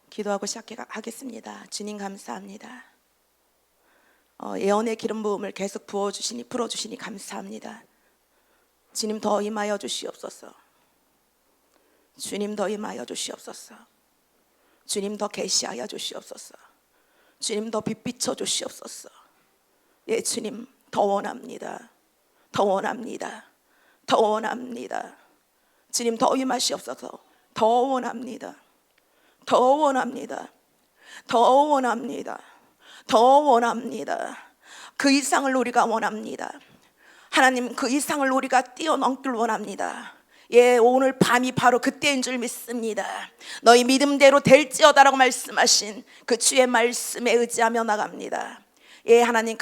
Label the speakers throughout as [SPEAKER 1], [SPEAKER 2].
[SPEAKER 1] 기도하고 시작하겠습니다. 주님 감사합니다. 예언의 기름 부음을 계속 부어주시니 풀어주시니 감사합니다. 주님 더 임하여 주시옵소서. 주님 더 임하여 주시옵소서. 주님 더 계시하여 주시옵소서. 주님 더 빛비춰 주시옵소서. 예, 주님 더 원합니다. 더 원합니다. 더 원합니다. 주님 더 임하시옵소서. 더 원합니다. 더 원합니다. 더 원합니다. 더 원합니다. 그 이상을 우리가 원합니다. 하나님, 그 이상을 우리가 뛰어넘길 원합니다. 예, 오늘 밤이 바로 그때인 줄 믿습니다. 너희 믿음대로 될지어다라고 말씀하신 그 주의 말씀에 의지하며 나갑니다. 예, 하나님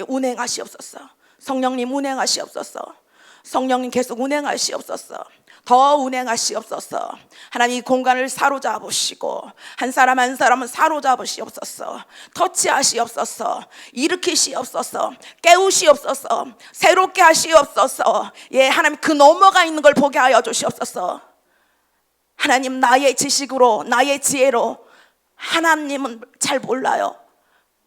[SPEAKER 1] 운행하시옵소서. 성령님 운행하시옵소서. 성령님 계속 운행하시옵소서. 더 운행하시옵소서. 하나님 이 공간을 사로잡으시고 한 사람 한 사람은 사로잡으시옵소서. 터치하시옵소서. 일으키시옵소서. 깨우시옵소서. 새롭게 하시옵소서. 예, 하나님 그 넘어가 있는 걸 보게 하여 주시옵소서. 하나님, 나의 지식으로 나의 지혜로 하나님은 잘 몰라요.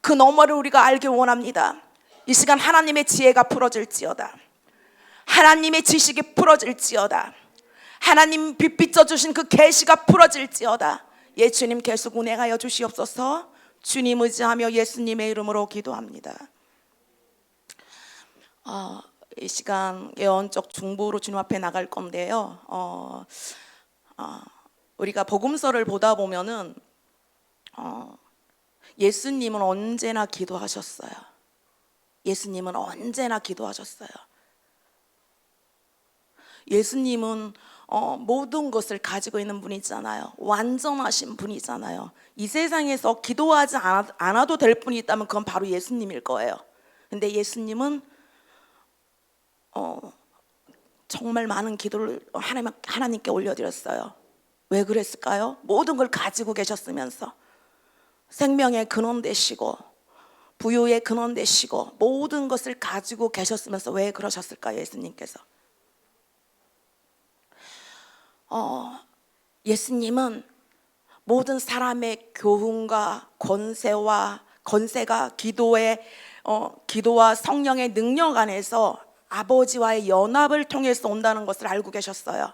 [SPEAKER 1] 그 너머를 우리가 알기 원합니다. 이 시간 하나님의 지혜가 풀어질지어다. 하나님의 지식이 풀어질지어다. 하나님 빛비춰 주신 그 계시가 풀어질지어다. 예, 주님 계속 운행하여 주시옵소서. 주님 의지하며 예수님의 이름으로 기도합니다. 이 시간 예언적 중보로 주님 앞에 나갈 건데요. 우리가 복음서를 보다 보면은 예수님은 언제나 기도하셨어요. 예수님은 언제나 기도하셨어요. 예수님은 모든 것을 가지고 있는 분이잖아요. 완전하신 분이잖아요. 이 세상에서 기도하지 않아도 될 분이 있다면 그건 바로 예수님일 거예요. 근데 예수님은 정말 많은 기도를 하나님께 올려드렸어요. 왜 그랬을까요? 모든 걸 가지고 계셨으면서 생명의 근원 되시고 부유의 근원 되시고 모든 것을 가지고 계셨으면서 왜 그러셨을까요? 예수님께서 예수님은 모든 사람의 교훈과 권세가 기도와 성령의 능력 안에서 아버지와의 연합을 통해서 온다는 것을 알고 계셨어요.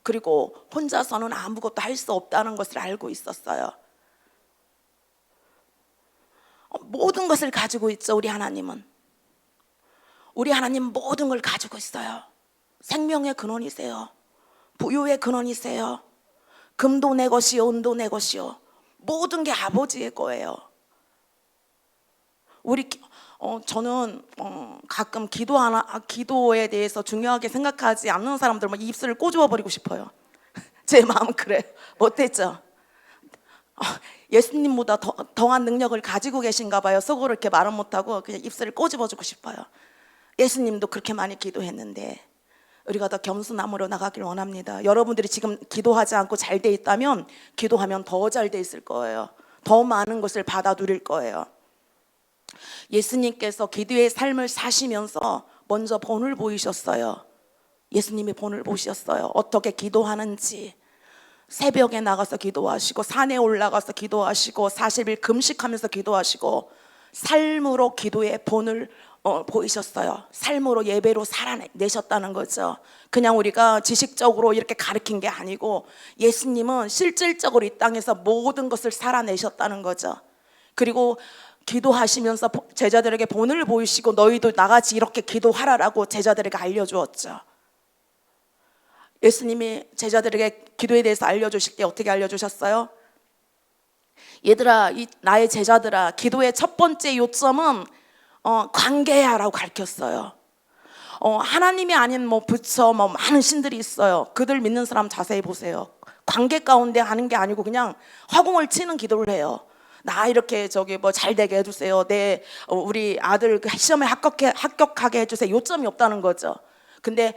[SPEAKER 1] 그리고 혼자서는 아무것도 할 수 없다는 것을 알고 있었어요. 모든 것을 가지고 있죠. 우리 하나님은 모든 걸 가지고 있어요. 생명의 근원이세요. 부유의 근원이세요. 금도 내 것이요 은도 내 것이요 모든 게 아버지의 거예요. 저는 가끔 기도에 대해서 중요하게 생각하지 않는 사람들 막 입술을 꼬집어 버리고 싶어요. 제 마음은 그래요. 못됐죠? 예수님보다 더한 능력을 가지고 계신가 봐요. 속으로 이렇게 말은 못하고 그냥 입술을 꼬집어주고 싶어요. 예수님도 그렇게 많이 기도했는데 우리가 더 겸손함으로 나가길 원합니다. 여러분들이 지금 기도하지 않고 잘 돼 있다면 기도하면 더 잘 돼 있을 거예요. 더 많은 것을 받아 누릴 거예요. 예수님께서 기도의 삶을 사시면서 먼저 본을 보이셨어요. 예수님이 본을 보셨어요. 어떻게 기도하는지. 새벽에 나가서 기도하시고 산에 올라가서 기도하시고 40일 금식하면서 기도하시고 삶으로 기도의 본을 보이셨어요. 삶으로 예배로 살아내셨다는 거죠. 그냥 우리가 지식적으로 이렇게 가르친 게 아니고 예수님은 실질적으로 이 땅에서 모든 것을 살아내셨다는 거죠. 그리고 기도하시면서 제자들에게 본을 보이시고 너희도 나같이 이렇게 기도하라라고 제자들에게 알려주었죠. 예수님이 제자들에게 기도에 대해서 알려주실 때 어떻게 알려주셨어요? 얘들아, 나의 제자들아, 기도의 첫 번째 요점은 관계야라고 가르쳤어요. 하나님이 아닌 부처 많은 신들이 있어요. 그들 믿는 사람 자세히 보세요. 관계 가운데 하는 게 아니고 그냥 허공을 치는 기도를 해요. 나 이렇게 잘 되게 해주세요. 우리 아들 시험에 합격하게 해주세요. 요점이 없다는 거죠. 근데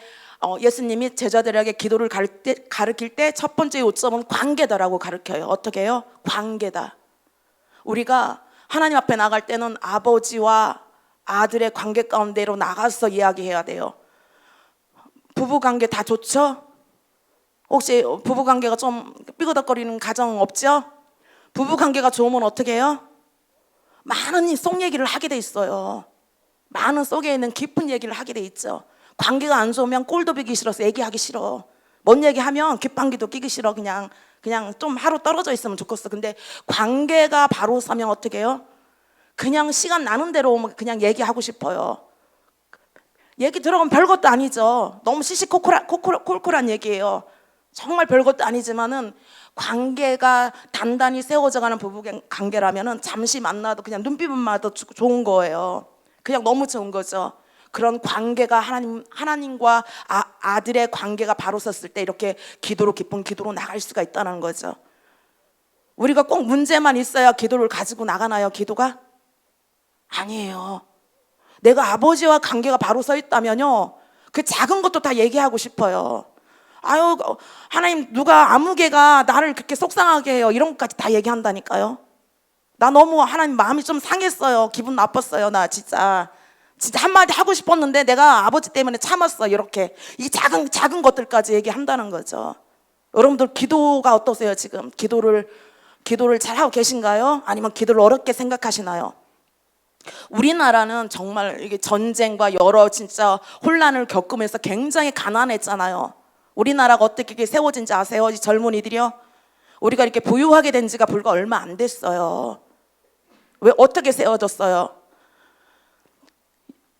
[SPEAKER 1] 예수님이 제자들에게 기도를 가르칠 때 첫 번째 요점은 관계다라고 가르쳐요. 어떻게 해요? 관계다. 우리가 하나님 앞에 나갈 때는 아버지와 아들의 관계 가운데로 나가서 이야기해야 돼요. 부부관계 다 좋죠? 혹시 부부관계가 좀 삐그덕거리는 가정 없죠? 부부 관계가 좋으면 어떻게 해요? 많은 속 얘기를 하게 돼 있어요. 많은 속에 있는 깊은 얘기를 하게 돼 있죠. 관계가 안 좋으면 꼴도 보기 싫어서 얘기하기 싫어. 뭔 얘기하면 귓방귀도 끼기 싫어. 그냥 좀 하루 떨어져 있으면 좋겠어. 근데 관계가 바로 서면 어떻게 해요? 그냥 시간 나는 대로 오면 그냥 얘기하고 싶어요. 얘기 들어가면 별것도 아니죠. 너무 시시콜콜한 얘기예요. 정말 별것도 아니지만은 관계가 단단히 세워져가는 부부 관계라면은 잠시 만나도 그냥 눈빛만 봐도 좋은 거예요. 그냥 너무 좋은 거죠. 그런 관계가 하나님과 아들의 관계가 바로 섰을 때 이렇게 기도로 깊은 기도로 나갈 수가 있다는 거죠. 우리가 꼭 문제만 있어야 기도를 가지고 나가나요? 기도가? 아니에요. 내가 아버지와 관계가 바로 서 있다면요, 그 작은 것도 다 얘기하고 싶어요. 아유, 하나님, 누가 아무개가 나를 그렇게 속상하게 해요. 이런 것까지 다 얘기한다니까요. 나 너무 하나님 마음이 좀 상했어요. 기분 나빴어요. 나 진짜 한마디 하고 싶었는데 내가 아버지 때문에 참았어. 이렇게 이 작은 것들까지 얘기한다는 거죠. 여러분들 기도가 어떠세요? 지금 기도를 잘 하고 계신가요? 아니면 기도를 어렵게 생각하시나요? 우리나라는 정말 이게 전쟁과 여러 진짜 혼란을 겪으면서 굉장히 가난했잖아요. 우리나라가 어떻게 세워진지 아세요? 이 젊은이들이요? 우리가 이렇게 부유하게 된 지가 불과 얼마 안 됐어요. 왜 어떻게 세워졌어요?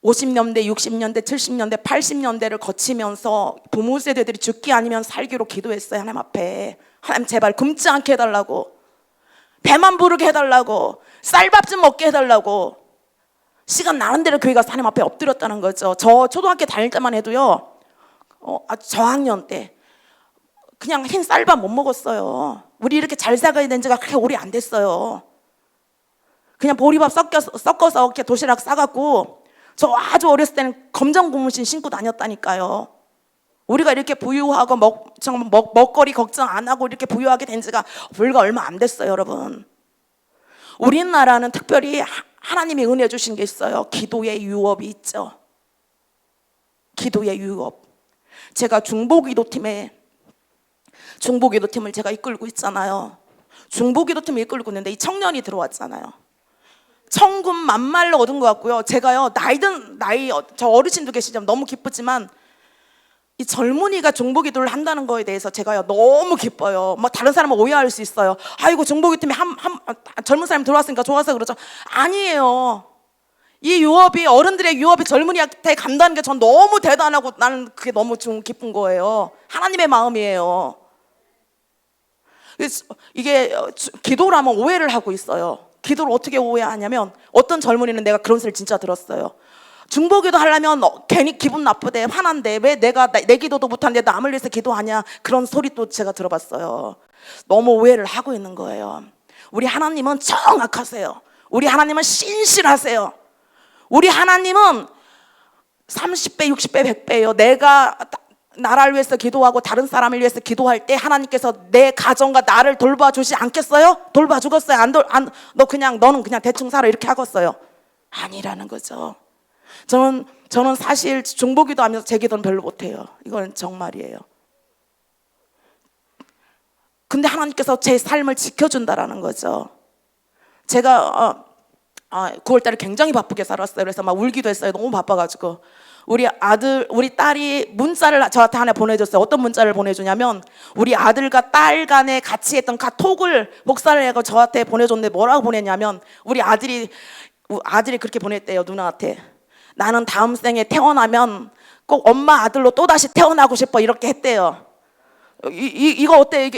[SPEAKER 1] 50년대, 60년대, 70년대, 80년대를 거치면서 부모 세대들이 죽기 아니면 살기로 기도했어요. 하나님 앞에. 하나님 제발 굶지 않게 해달라고, 배만 부르게 해달라고, 쌀밥 좀 먹게 해달라고. 시간 나는 대로 교회 가서 하나님 앞에 엎드렸다는 거죠. 저 초등학교 다닐 때만 해도요, 저학년 때 그냥 흰 쌀밥 못 먹었어요. 우리 이렇게 잘 살아야 된 지가 그렇게 오래 안 됐어요. 그냥 보리밥 섞어서 이렇게 도시락 싸갖고, 저 아주 어렸을 때는 검정 고무신 신고 다녔다니까요. 우리가 이렇게 부유하고 먹거리 걱정 안 하고 이렇게 부유하게 된 지가 불과 얼마 안 됐어요, 여러분. 우리나라는 특별히 하나님이 은혜 주신 게 있어요. 기도의 유업이 있죠. 기도의 유업. 제가 중보기도팀을 제가 이끌고 있잖아요. 중보기도팀을 이끌고 있는데 이 청년이 들어왔잖아요. 천군 만말로 얻은 것 같고요. 제가요, 저 어르신도 계시지만 너무 기쁘지만 이 젊은이가 중보기도를 한다는 거에 대해서 제가요 너무 기뻐요. 뭐 다른 사람은 오해할 수 있어요. 아이고, 중보기도팀에 젊은 사람이 들어왔으니까 좋아서 그러죠. 아니에요. 이 유업이, 어른들의 유업이 젊은이한테 간다는 게 전 너무 대단하고 나는 그게 너무 좀 기쁜 거예요. 하나님의 마음이에요. 이게 기도라면 오해를 하고 있어요. 기도를 어떻게 오해하냐면, 어떤 젊은이는 내가 그런 소리를 진짜 들었어요. 중보기도 하려면 괜히 기분 나쁘대, 화난대, 왜 내가 내 기도도 못하는데 남을 위해서 기도하냐, 그런 소리 또 제가 들어봤어요. 너무 오해를 하고 있는 거예요. 우리 하나님은 정확하세요. 우리 하나님은 신실하세요. 우리 하나님은 30배, 60배, 100배예요. 내가 나라를 위해서 기도하고 다른 사람을 위해서 기도할 때 하나님께서 내 가정과 나를 돌봐주지 않겠어요? 돌봐주겠어요? 너는 그냥 대충 살아 이렇게 하겠어요? 아니라는 거죠. 저는 사실 중보기도 하면서 제 기도는 별로 못해요. 이건 정말이에요. 근데 하나님께서 제 삶을 지켜준다라는 거죠. 제가 9월달에 굉장히 바쁘게 살았어요. 그래서 막 울기도 했어요. 너무 바빠가지고. 우리 딸이 문자를 저한테 하나 보내줬어요. 어떤 문자를 보내주냐면, 우리 아들과 딸 간에 같이 했던 카톡을 복사를 해서 저한테 보내줬는데 뭐라고 보냈냐면, 우리 아들이 그렇게 보냈대요. 누나한테. 나는 다음 생에 태어나면 꼭 엄마 아들로 또다시 태어나고 싶어, 이렇게 했대요. 이거 어때요?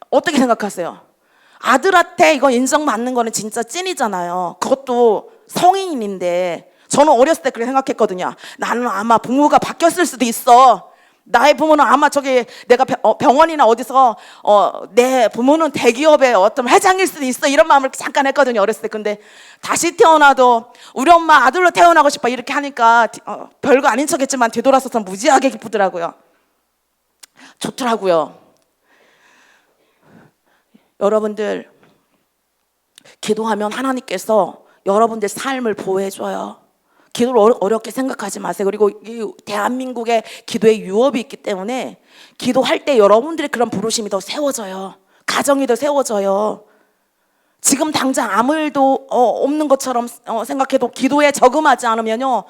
[SPEAKER 1] 어떻게 생각하세요? 아들한테 이거 인정받는 거는 진짜 찐이잖아요. 그것도 성인인데. 저는 어렸을 때 그렇게 생각했거든요. 나는 아마 부모가 바뀌었을 수도 있어. 나의 부모는 아마 내가 병원이나 어디서 내 부모는 대기업의 어떤 회장일 수도 있어, 이런 마음을 잠깐 했거든요, 어렸을 때. 근데 다시 태어나도 우리 엄마 아들로 태어나고 싶어 이렇게 하니까 별거 아닌 척했지만 뒤돌아서서 무지하게 기쁘더라고요. 좋더라고요. 여러분들, 기도하면 하나님께서 여러분들 삶을 보호해줘요. 기도를 어렵게 생각하지 마세요. 그리고 이 대한민국의 기도의 유업이 있기 때문에 기도할 때 여러분들의 그런 부르심이 더 세워져요. 가정이 더 세워져요. 지금 당장 아무 일도 없는 것처럼 생각해도 기도에 저금하지 않으면요,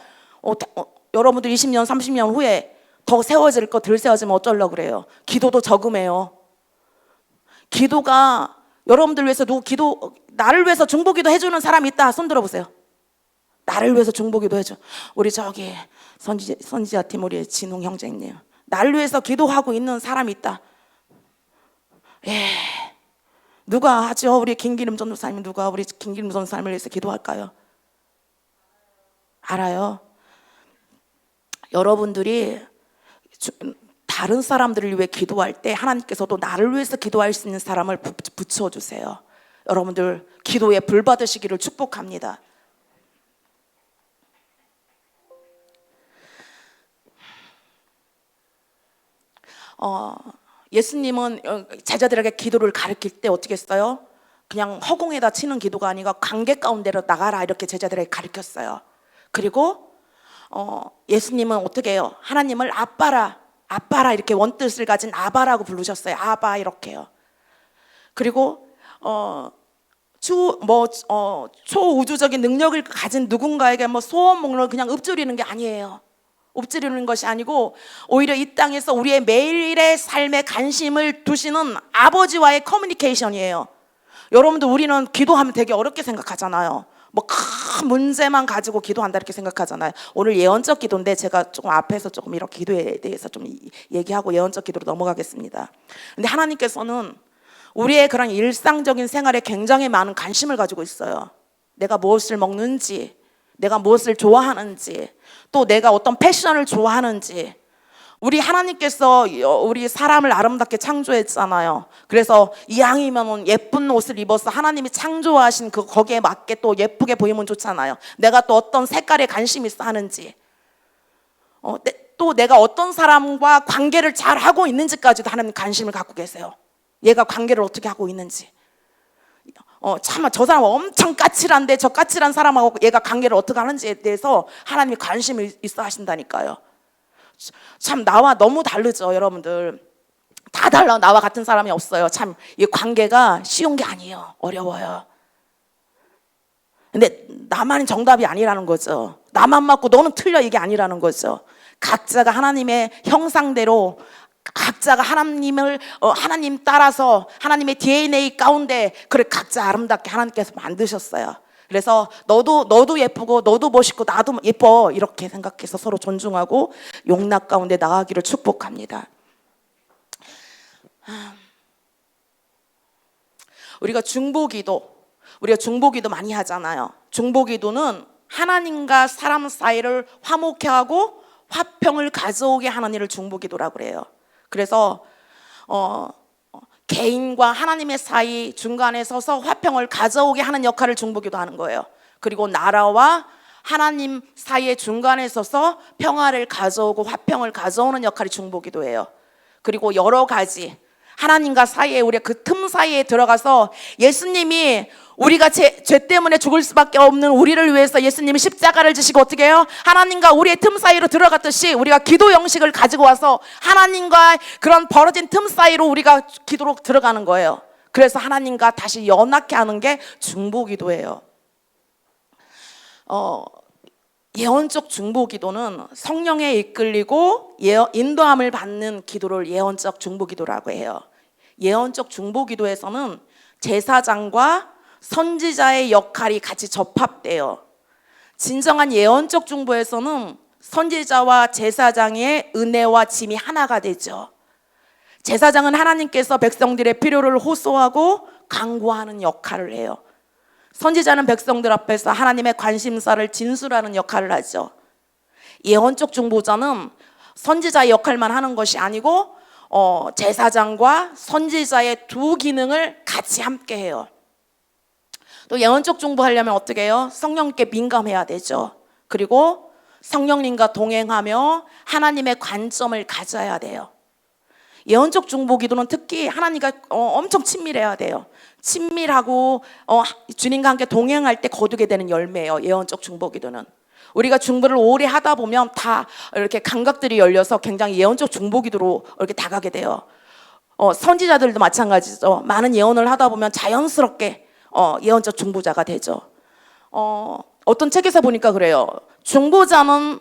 [SPEAKER 1] 여러분들 20년 30년 후에 더 세워질 거 덜 세워지면 어쩌려고 그래요. 기도도 저금해요. 기도가 여러분들 위해서 나를 위해서 중보기도 해주는 사람이 있다. 손 들어보세요. 나를 위해서 중보기도 해줘. 우리 저기 선지자 팀 우리 진웅 형제님, 나를 위해서 기도하고 있는 사람이 있다. 예, 누가 하죠? 우리 김기름 전도사님, 누가 우리 김기름 전도사님을 위해서 기도할까요? 알아요. 여러분들이 다른 사람들을 위해 기도할 때 하나님께서도 나를 위해서 기도할 수 있는 사람을 붙여주세요. 여러분들 기도에 불 받으시기를 축복합니다. 예수님은 제자들에게 기도를 가르칠 때 어떻게 했어요? 그냥 허공에다 치는 기도가 아니라 관계 가운데로 나가라 이렇게 제자들에게 가르쳤어요. 그리고 예수님은 어떻게 해요? 하나님을 아빠라 이렇게 원뜻을 가진 아바라고 부르셨어요. 아바 이렇게요. 그리고 초우주적인 능력을 가진 누군가에게 소원 목록을 그냥 읊조리는 게 아니에요. 읊조리는 것이 아니고 오히려 이 땅에서 우리의 매일의 삶에 관심을 두시는 아버지와의 커뮤니케이션이에요. 여러분들 우리는 기도하면 되게 어렵게 생각하잖아요. 큰 문제만 가지고 기도한다 이렇게 생각하잖아요. 오늘 예언적 기도인데 제가 조금 앞에서 조금 이렇게 기도에 대해서 좀 얘기하고 예언적 기도로 넘어가겠습니다. 근데 하나님께서는 우리의 그런 일상적인 생활에 굉장히 많은 관심을 가지고 있어요. 내가 무엇을 먹는지, 내가 무엇을 좋아하는지, 또 내가 어떤 패션을 좋아하는지. 우리 하나님께서 우리 사람을 아름답게 창조했잖아요. 그래서 이왕이면 예쁜 옷을 입어서 하나님이 창조하신 거기에 맞게 또 예쁘게 보이면 좋잖아요. 내가 또 어떤 색깔에 관심이 있어 하는지, 또 내가 어떤 사람과 관계를 잘 하고 있는지까지도 하나님 관심을 갖고 계세요. 얘가 관계를 어떻게 하고 있는지. 참 저 사람 엄청 까칠한데 저 까칠한 사람하고 얘가 관계를 어떻게 하는지에 대해서 하나님이 관심이 있어 하신다니까요. 참 나와 너무 다르죠. 여러분들 다 달라. 나와 같은 사람이 없어요. 참 이 관계가 쉬운 게 아니에요. 어려워요. 근데 나만 정답이 아니라는 거죠. 나만 맞고 너는 틀려 이게 아니라는 거죠. 각자가 하나님의 형상대로, 각자가 하나님 따라서 하나님의 DNA 가운데 그래 각자 아름답게 하나님께서 만드셨어요. 그래서 너도 예쁘고 너도 멋있고 나도 예뻐 이렇게 생각해서 서로 존중하고 용납 가운데 나가기를 축복합니다. 우리가 중보기도 많이 하잖아요. 중보기도는 하나님과 사람 사이를 화목케 하고 화평을 가져오게 하는 일을 중보기도라고 그래요. 그래서 개인과 하나님의 사이 중간에 서서 화평을 가져오게 하는 역할을 중보기도 하는 거예요. 그리고 나라와 하나님 사이의 중간에 서서 평화를 가져오고 화평을 가져오는 역할이 중보기도예요. 그리고 여러 가지 하나님과 사이에 우리가 그 틈 사이에 들어가서 예수님이 우리가 죄 때문에 죽을 수밖에 없는 우리를 위해서 예수님이 십자가를 지시고 어떻게 해요? 하나님과 우리의 틈 사이로 들어갔듯이 우리가 기도 형식을 가지고 와서 하나님과 그런 벌어진 틈 사이로 우리가 기도로 들어가는 거예요. 그래서 하나님과 다시 연합케 하는 게 중보기도예요. 예언적 중보기도는 성령에 이끌리고 인도함을 받는 기도를 예언적 중보기도라고 해요. 예언적 중보기도에서는 제사장과 선지자의 역할이 같이 접합돼요. 진정한 예언적 중보에서는 선지자와 제사장의 은혜와 짐이 하나가 되죠. 제사장은 하나님께서 백성들의 필요를 호소하고 간구하는 역할을 해요. 선지자는 백성들 앞에서 하나님의 관심사를 진술하는 역할을 하죠. 예언적 중보자는 선지자의 역할만 하는 것이 아니고 제사장과 선지자의 두 기능을 같이 함께 해요. 또 예언적 중보하려면 어떻게 해요? 성령님께 민감해야 되죠. 그리고 성령님과 동행하며 하나님의 관점을 가져야 돼요. 예언적 중보기도는 특히 하나님과 엄청 친밀해야 돼요. 친밀하고 주님과 함께 동행할 때 거두게 되는 열매예요. 예언적 중보기도는 우리가 중보를 오래 하다 보면 다 이렇게 감각들이 열려서 굉장히 예언적 중보기도로 이렇게 다가게 돼요. 선지자들도 마찬가지죠. 많은 예언을 하다 보면 자연스럽게 예언적 중보자가 되죠. 어떤 책에서 보니까 그래요. 중보자는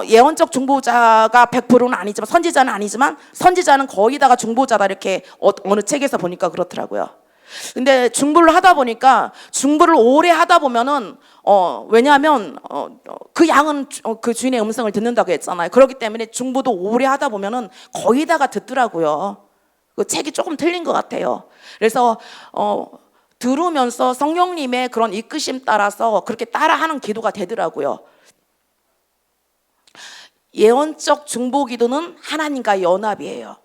[SPEAKER 1] 예언적 중보자가 100%는 아니지만, 선지자는 아니지만 선지자는 거의 다가 중보자다, 이렇게 어느 책에서 보니까 그렇더라고요. 근데 중보를 하다 보니까, 중보를 오래 하다 보면은 왜냐하면 그 양은 그 주인의 음성을 듣는다고 했잖아요. 그렇기 때문에 중보도 오래 하다 보면은 거의 다가 듣더라고요. 그 책이 조금 틀린 것 같아요. 그래서 들으면서 성령님의 그런 이끄심 따라서 그렇게 따라하는 기도가 되더라고요. 예언적 중보 기도는 하나님과 연합이에요.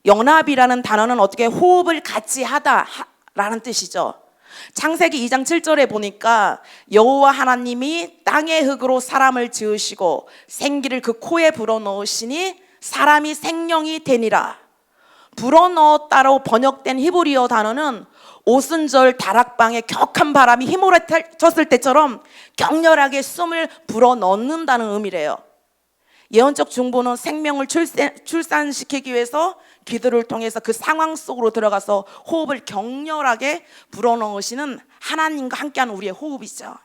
[SPEAKER 1] 연합이라는 단어는 어떻게 호흡을 같이 하다라는 뜻이죠. 창세기 2장 7절에 보니까 여호와 하나님이 땅의 흙으로 사람을 지으시고 생기를 그 코에 불어넣으시니 사람이 생명이 되니라. 불어넣었다로 번역된 히브리어 단어는 오순절 다락방에 격한 바람이 휘몰아쳤을 때처럼 격렬하게 숨을 불어넣는다는 의미래요. 예언적 중보는 생명을 출산시키기 위해서 기도를 통해서 그 상황 속으로 들어가서 호흡을 격렬하게 불어넣으시는 하나님과 함께하는 우리의 호흡이죠.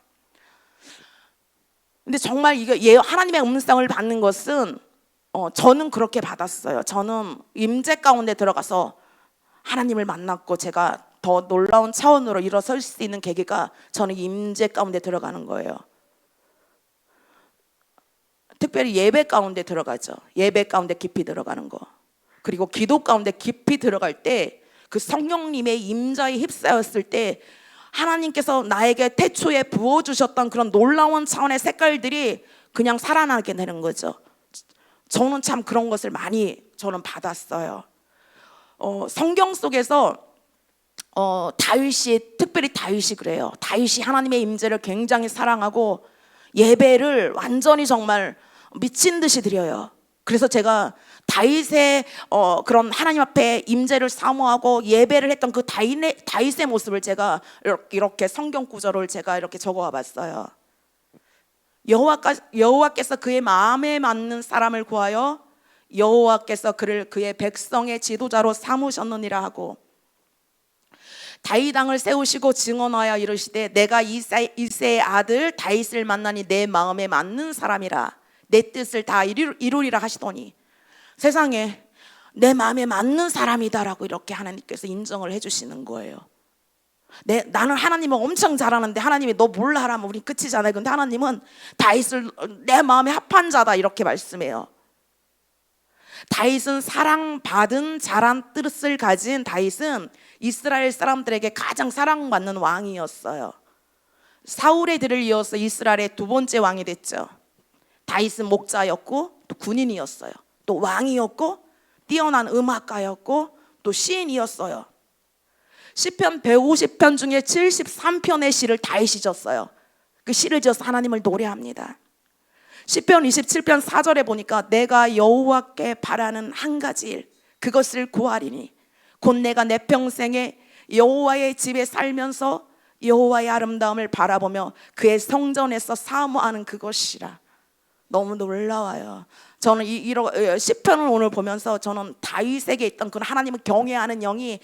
[SPEAKER 1] 근데 정말 이게 하나님의 음성을 받는 것은 저는 그렇게 받았어요. 저는 임재 가운데 들어가서 하나님을 만났고, 제가 더 놀라운 차원으로 일어설 수 있는 계기가 저는 임재 가운데 들어가는 거예요. 특별히 예배 가운데 들어가죠. 예배 가운데 깊이 들어가는 거. 그리고 기도 가운데 깊이 들어갈 때, 그 성령님의 임자에 휩싸였을 때 하나님께서 나에게 태초에 부어주셨던 그런 놀라운 차원의 색깔들이 그냥 살아나게 되는 거죠. 저는 참 그런 것을 많이 저는 받았어요. 성경 속에서 특별히 다윗이 그래요. 다윗이 하나님의 임재를 굉장히 사랑하고 예배를 완전히 정말 미친 듯이 드려요. 그래서 제가 다윗의 그런 하나님 앞에 임재를 사모하고 예배를 했던 그 다윗의 모습을 제가 이렇게 성경 구절을 제가 이렇게 적어와 봤어요. 여호와께서 그의 마음에 맞는 사람을 구하여 여호와께서 그를 그의 백성의 지도자로 삼으셨느니라 하고, 다윗 왕을 세우시고 증언하여 이르시되 내가 이새의 아들 다윗을 만나니 내 마음에 맞는 사람이라, 내 뜻을 다 이루리라 하시더니, 세상에 내 마음에 맞는 사람이다라고 이렇게 하나님께서 인정을 해주시는 거예요. 나는 하나님을 엄청 잘하는데 하나님이 너 몰라 하라면 우리 끝이잖아요. 근데 하나님은 다윗을 내 마음에 합한 자다 이렇게 말씀해요. 다윗은 사랑받은 자란 뜻을 가진 다윗은 이스라엘 사람들에게 가장 사랑받는 왕이었어요. 사울의 뒤를 이어서 이스라엘의 두 번째 왕이 됐죠. 다윗은 목자였고 또 군인이었어요. 또 왕이었고 뛰어난 음악가였고 또 시인이었어요. 시편 150편 중에 73편의 시를 다윗이 지었어요. 그 시를 지어서 하나님을 노래합니다. 시편 27편 4절에 보니까 내가 여호와께 바라는 한 가지 일, 그것을 구하리니 곧 내가 내 평생에 여호와의 집에 살면서 여호와의 아름다움을 바라보며 그의 성전에서 사모하는 그것이라. 너무 놀라워요. 저는 시편을 오늘 보면서 저는 다윗에게 있던 그 하나님을 경외하는 영이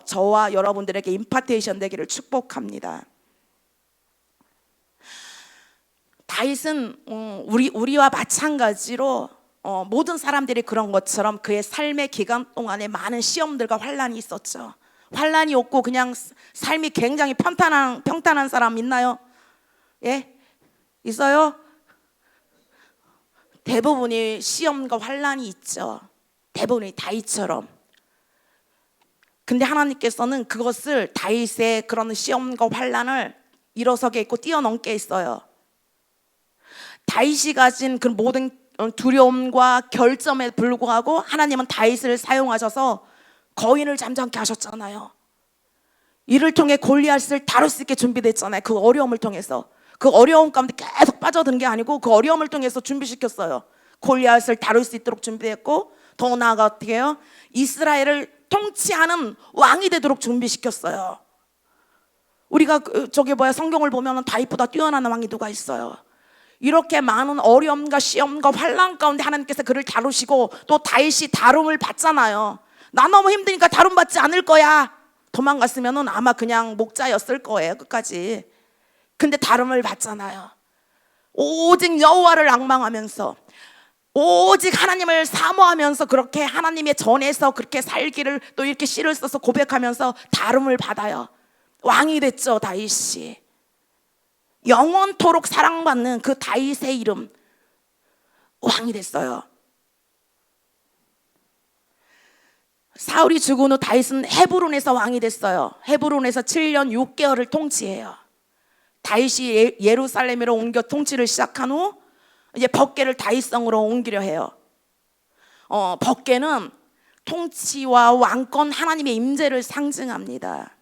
[SPEAKER 1] 저와 여러분들에게 임파테이션 되기를 축복합니다. 다윗은 우리와 마찬가지로 모든 사람들이 그런 것처럼 그의 삶의 기간 동안에 많은 시험들과 환란이 있었죠. 환란이 없고 그냥 삶이 굉장히 평탄한 사람 있나요? 예? 있어요? 대부분이 시험과 환란이 있죠. 대부분이 다윗처럼. 근데 하나님께서는 그것을, 다윗의 그런 시험과 환란을 일어서게 있고 뛰어넘게 했어요. 다윗이 가진 그 모든 두려움과 결점에 불구하고 하나님은 다윗을 사용하셔서 거인을 잠잠케 하셨잖아요. 이를 통해 골리앗을 다룰 수 있게 준비됐잖아요. 그 어려움을 통해서. 그 어려움 가운데 계속 빠져드는 게 아니고 그 어려움을 통해서 준비시켰어요. 골리앗을 다룰 수 있도록 준비했고, 더 나아가 어떻게 해요? 이스라엘을 통치하는 왕이 되도록 준비시켰어요. 우리가 성경을 보면 다윗보다 뛰어난 왕이 누가 있어요? 이렇게 많은 어려움과 시험과 환난 가운데 하나님께서 그를 다루시고, 또 다윗이 다rum을 받잖아요. 나 너무 힘드니까 다룸 받지 않을 거야. 도망갔으면은 아마 그냥 목자였을 거예요, 끝까지. 근데 다름을 받잖아요. 오직 여호와를 앙망하면서, 오직 하나님을 사모하면서 그렇게 하나님의 전에서 그렇게 살기를 또 이렇게 시를 써서 고백하면서 다름을 받아요. 왕이 됐죠, 다윗이. 영원토록 사랑받는 그 다윗의 이름, 왕이 됐어요. 사울이 죽은 후 다윗은 헤브론에서 왕이 됐어요. 헤브론에서 7년 6개월을 통치해요. 다윗이 예루살렘으로 옮겨 통치를 시작한 후 이제 법궤를 다윗성으로 옮기려 해요. 법궤는 통치와 왕권, 하나님의 임재를 상징합니다.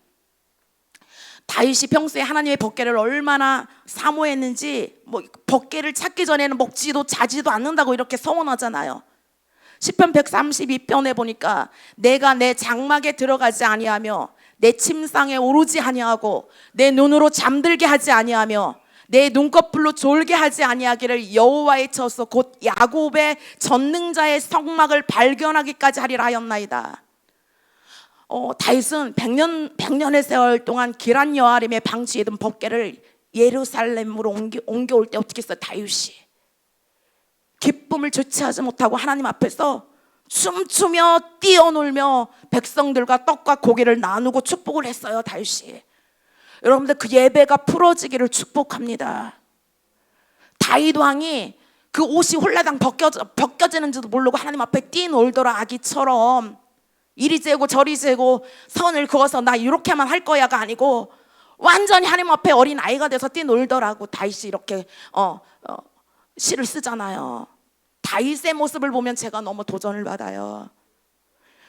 [SPEAKER 1] 다윗이 평소에 하나님의 법궤를 얼마나 사모했는지, 뭐 법궤를 찾기 전에는 먹지도 자지도 않는다고 이렇게 서원하잖아요. 시편 132편에 보니까 내가 내 장막에 들어가지 아니하며 내 침상에 오르지 아니하고 내 눈으로 잠들게 하지 아니하며 내 눈꺼풀로 졸게 하지 아니하기를 여호와의 처소 곧 야곱의 전능자의 성막을 발견하기까지 하리라 하였나이다. 다윗은 100년의 세월 동안 기란 여아림의 방치에 둔 법궤를 예루살렘으로 옮겨올 때 어떻게 했어요? 다윗이 기쁨을 주체하지 못하고 하나님 앞에서 춤추며 뛰어놀며 백성들과 떡과 고기를 나누고 축복을 했어요, 다윗이. 여러분들 그 예배가 풀어지기를 축복합니다. 다윗 왕이 그 옷이 홀라당 벗겨지는지도 모르고 하나님 앞에 뛰놀더라. 아기처럼 이리 재고 저리 재고 선을 그어서 나 이렇게만 할 거야가 아니고 완전히 하나님 앞에 어린 아이가 돼서 뛰놀더라고. 다윗이 이렇게 시를 쓰잖아요. 다윗의 모습을 보면 제가 너무 도전을 받아요.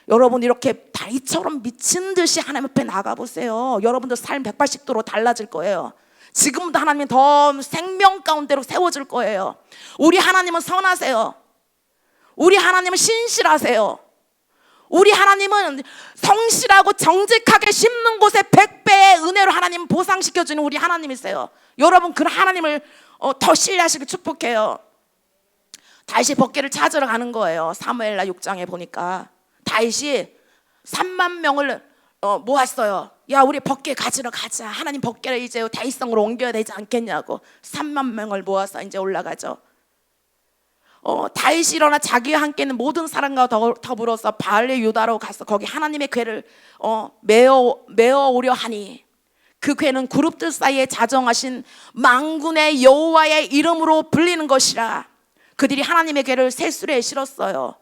[SPEAKER 1] 여러분 이렇게 다윗처럼 미친 듯이 하나님 앞에 나가보세요. 여러분들 삶 180도로 달라질 거예요. 지금부터 하나님이 더 생명 가운데로 세워질 거예요. 우리 하나님은 선하세요. 우리 하나님은 신실하세요. 우리 하나님은 성실하고 정직하게 심는 곳에 100배의 은혜로 하나님 보상시켜주는 우리 하나님이세요. 여러분 그 하나님을 더 신뢰하시길 축복해요. 다윗이 법궤를 찾으러 가는 거예요. 사무엘라 6장에 보니까 다윗이 3만 명을 모았어요. 야, 우리 법궤 가지러 가자. 하나님 법궤를 이제 다윗성으로 옮겨야 되지 않겠냐고 3만 명을 모아서 이제 올라가죠. 다윗이 일어나 자기와 함께 있는 모든 사람과 더불어서 바알의 유다로 가서 거기 하나님의 궤를 메어 오려 하니 그 궤는 그룹들 사이에 자정하신 만군의 여호와의 이름으로 불리는 것이라. 그들이 하나님의 궤를 셋수레에 실었어요.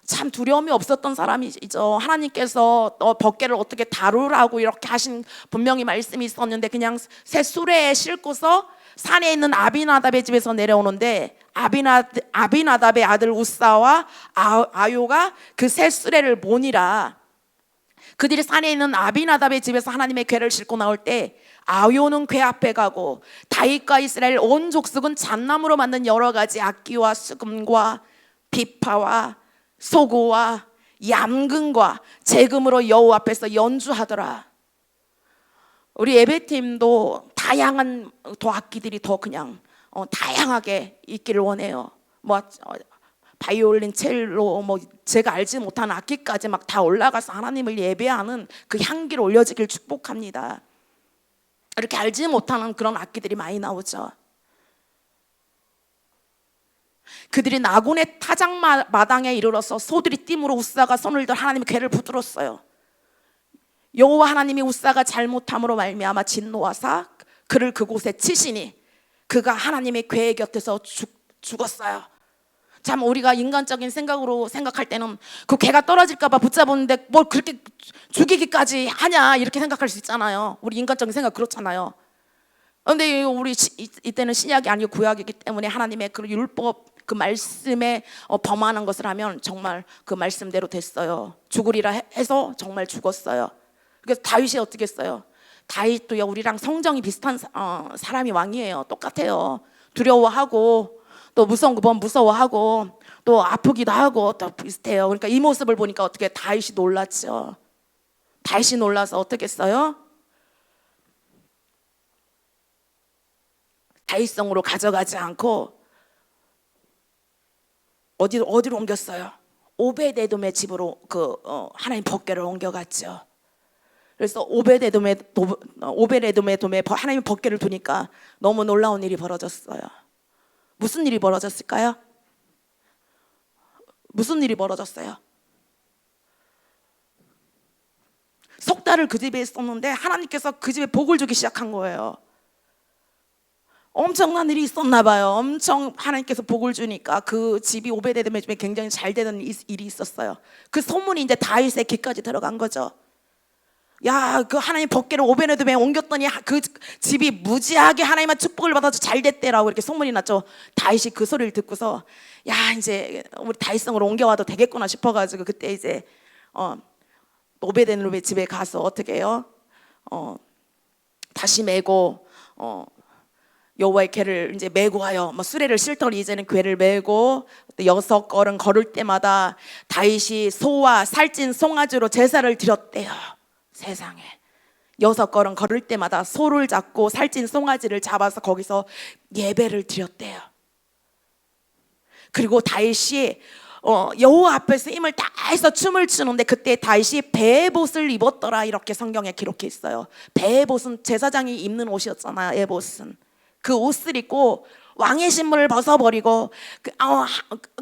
[SPEAKER 1] 참 두려움이 없었던 사람이죠. 하나님께서 법궤를 어떻게 다루라고 이렇게 하신 분명히 말씀이 있었는데 그냥 셋수레에 싣고서 산에 있는 아비나답의 집에서 내려오는데 아비나답의 아들 우사와 아요가 그 셋수레를 모니라. 그들이 산에 있는 아비나답의 집에서 하나님의 궤를 싣고 나올 때 아요는 궤 앞에 가고 다윗과 이스라엘 온 족속은 잣나무로 만든 여러 가지 악기와 수금과 비파와 소고와 얌금과 재금으로 여호와 앞에서 연주하더라. 우리 예배팀도 다양한 악기들이 더 그냥 다양하게 있기를 원해요. 바이올린, 첼로, 제가 알지 못하는 악기까지 막 다 올라가서 하나님을 예배하는 그 향기를 올려지길 축복합니다. 이렇게 알지 못하는 그런 악기들이 많이 나오죠. 그들이 나곤의 타작 마당에 이르러서 소들이 띠므로 우사가 손을 들 하나님의 궤를 붙들었어요. 여호와 하나님이 우사가 잘못함으로 말미암아 진노하사 그를 그곳에 치시니 그가 하나님의 궤 곁에서 죽었어요. 참 우리가 인간적인 생각으로 생각할 때는 그 궤가 떨어질까 봐 붙잡았는데 뭘 그렇게 죽이기까지 하냐 이렇게 생각할 수 있잖아요. 우리 인간적인 생각 그렇잖아요. 그런데 우리 이때는 신약이 아니고 구약이기 때문에 하나님의 그 율법 그 말씀에 범하는 것을 하면 정말 그 말씀대로 됐어요. 죽으리라 해서 정말 죽었어요. 그래서 다윗이 어떻게 했어요? 다윗도요 우리랑 성정이 비슷한 사람이 왕이에요. 똑같아요. 두려워하고 또 무서운 거 보면 무서워하고 또 아프기도 하고 또 비슷해요. 그러니까 이 모습을 보니까 어떻게 다윗이 놀랐죠. 다윗이 놀라서 어떻게 했어요? 다윗성으로 가져가지 않고 어디로 옮겼어요? 오베데돔의 집으로 하나님 법궤를 옮겨갔죠. 그래서 오베데돔의 dom에 하나님이 법궤를 두니까 너무 놀라운 일이 벌어졌어요. 무슨 일이 벌어졌을까요? 무슨 일이 벌어졌어요? 석 달을 그 집에 있었는데 하나님께서 그 집에 복을 주기 시작한 거예요. 엄청난 일이 있었나 봐요. 엄청 하나님께서 복을 주니까 그 집이 오베데돔의 집에 굉장히 잘 되는 일이 있었어요. 그 소문이 이제 다윗의 귀까지 들어간 거죠. 야, 그 하나님 법궤를 오베데돔에 옮겼더니 그 집이 무지하게 하나님의 축복을 받아서 잘 됐대라고 이렇게 소문이 났죠. 다윗이 그 소리를 듣고서 야, 이제 우리 다윗성으로 옮겨와도 되겠구나 싶어가지고 그때 이제 오베데돔의 집에 가서 어떻게 해요? 다시 메고 여호와의 궤를 이제 메고 하여 뭐 수레를 싣더니 이제는 궤를 메고 6걸음 걸을 때마다 다윗이 소와 살찐 송아지로 제사를 드렸대요. 세상에 6걸음 걸을 때마다 소를 잡고 살찐 송아지를 잡아서 거기서 예배를 드렸대요. 그리고 다윗이 여호와 앞에서 힘을 다해서 춤을 추는데 그때 다윗이 베봇을 입었더라 이렇게 성경에 기록해 있어요. 베봇은 제사장이 입는 옷이었잖아요. 에봇은 그 옷을 입고 왕의 신분을 벗어버리고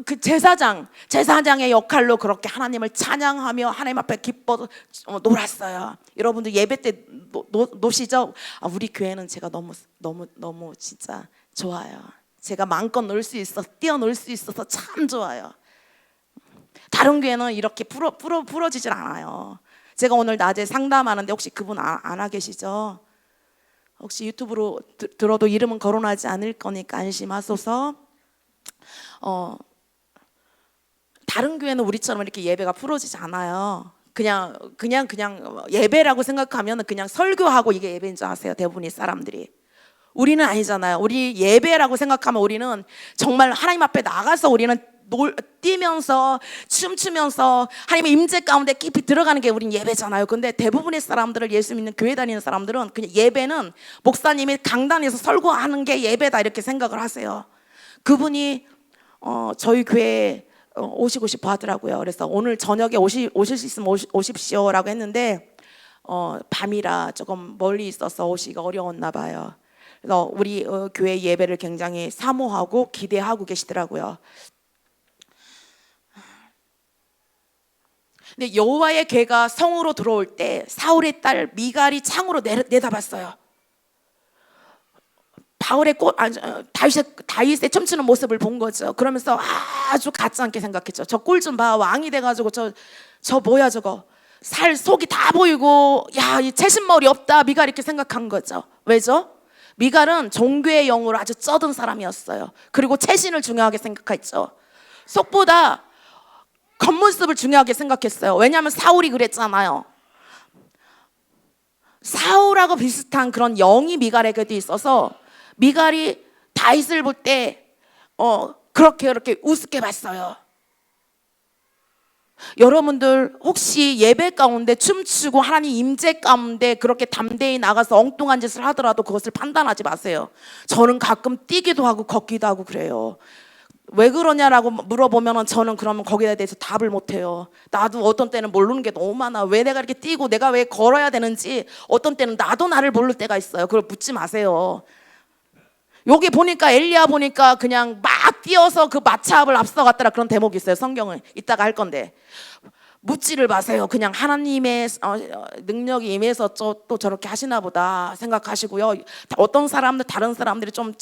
[SPEAKER 1] 그 제사장의 역할로 그렇게 하나님을 찬양하며 하나님 앞에 기뻐 놀았어요. 여러분들 예배 때 노시죠? 우리 교회는 제가 너무 진짜 좋아요. 제가 마음껏 놀 수 있어, 뛰어놀 수 있어서 참 좋아요. 다른 교회는 이렇게 풀어지질 않아요. 제가 오늘 낮에 상담하는데 혹시 그분 안 계시죠? 혹시 유튜브로 들어도 이름은 거론하지 않을 거니까 안심하소서. 다른 교회는 우리처럼 이렇게 예배가 풀어지지 않아요. 그냥 예배라고 생각하면 그냥 설교하고 이게 예배인 줄 아세요, 대부분의 사람들이. 우리는 아니잖아요. 우리 예배라고 생각하면 우리는 정말 하나님 앞에 나가서 우리는 뛰면서 춤추면서 하나님의 임재 가운데 깊이 들어가는 게 우린 예배잖아요. 근데 대부분의 사람들을, 예수 믿는 교회 다니는 사람들은 그냥 예배는 목사님이 강단에서 설교하는 게 예배다 이렇게 생각을 하세요. 그분이 저희 교회에 오시고 싶어 하더라고요. 그래서 오늘 저녁에 오실 수 있으면 오십시오라고 했는데 밤이라 조금 멀리 있어서 오시기가 어려웠나 봐요. 그래서 우리 교회 예배를 굉장히 사모하고 기대하고 계시더라고요. 근데 여호와의 궤가 성으로 들어올 때 사울의 딸 미갈이 창으로 내다봤어요. 다윗의 춤추는 모습을 본 거죠. 그러면서 아주 가짜 않게 생각했죠. 저 꼴 좀 봐, 왕이 돼가지고 저 뭐야 저거, 속이 다 보이고 야, 이 채신머리 없다 미갈 이렇게 생각한 거죠. 왜죠? 미갈은 종교의 영으로 아주 쩌든 사람이었어요. 그리고 채신을 중요하게 생각했죠. 속보다 겉모습을 중요하게 생각했어요. 왜냐하면 사울이 그랬잖아요. 사울하고 비슷한 그런 영이 미갈에게도 있어서 미갈이 다윗을 볼 때 그렇게 우습게 봤어요. 여러분들 혹시 예배 가운데 춤추고 하나님 임재 가운데 그렇게 담대히 나가서 엉뚱한 짓을 하더라도 그것을 판단하지 마세요. 저는 가끔 뛰기도 하고 걷기도 하고 그래요. 왜 그러냐라고 물어보면 저는 그러면 거기에 대해서 답을 못해요. 나도 어떤 때는 모르는 게 너무 많아. 왜 내가 이렇게 뛰고 내가 왜 걸어야 되는지 어떤 때는 나도 나를 모를 때가 있어요. 그걸 묻지 마세요. 여기 보니까 엘리야 보니까 그냥 막 뛰어서 그 마차압을 앞서갔더라 그런 대목이 있어요. 성경은 이따가 할 건데 묻지를 마세요. 그냥 하나님의 능력이 임해서 또 저렇게 하시나 보다 생각하시고요. 어떤 사람들, 다른 사람들이 좀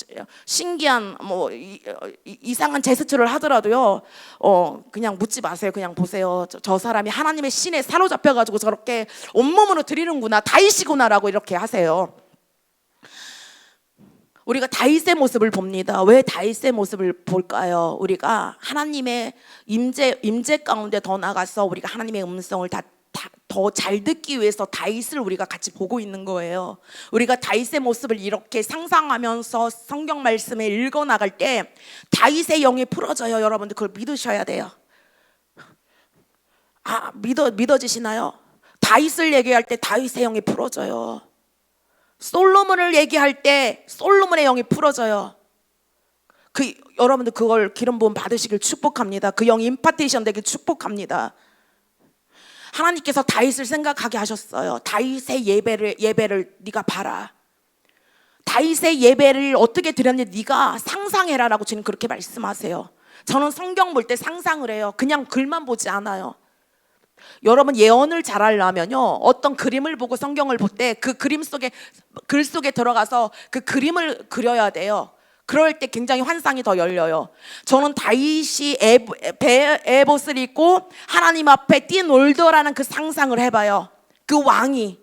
[SPEAKER 1] 신기한 뭐 이상한 제스처를 하더라도요 그냥 묻지 마세요. 그냥 보세요. 저 사람이 하나님의 신에 사로잡혀가지고 저렇게 온몸으로 드리는구나, 다윗이구나라고 이렇게 하세요. 우리가 다윗의 모습을 봅니다. 왜 다윗의 모습을 볼까요? 우리가 하나님의 임재 가운데 더 나가서 우리가 하나님의 음성을 더 잘 듣기 위해서 다윗을 우리가 같이 보고 있는 거예요. 우리가 다윗의 모습을 이렇게 상상하면서 성경 말씀을 읽어 나갈 때 다윗의 영이 풀어져요. 여러분들 그걸 믿으셔야 돼요. 믿어지시나요? 다윗을 얘기할 때 다윗의 영이 풀어져요. 솔로몬을 얘기할 때 솔로몬의 영이 풀어져요. 여러분들 그걸 기름 부음 받으시길 축복합니다. 그 영 임파테이션 되길 축복합니다. 하나님께서 다윗을 생각하게 하셨어요. 다윗의 예배를 네가 봐라. 다윗의 예배를 어떻게 드렸는지 네가 상상해라라고 주님 그렇게 말씀하세요. 저는 성경 볼 때 상상을 해요. 그냥 글만 보지 않아요. 여러분 예언을 잘하려면요, 어떤 그림을 보고 성경을 볼 때 그 그림 속에, 글 속에 들어가서 그 그림을 그려야 돼요. 그럴 때 굉장히 환상이 더 열려요. 저는 다윗이 에봇을 입고 하나님 앞에 뛰놀더라는 그 상상을 해봐요. 그 왕이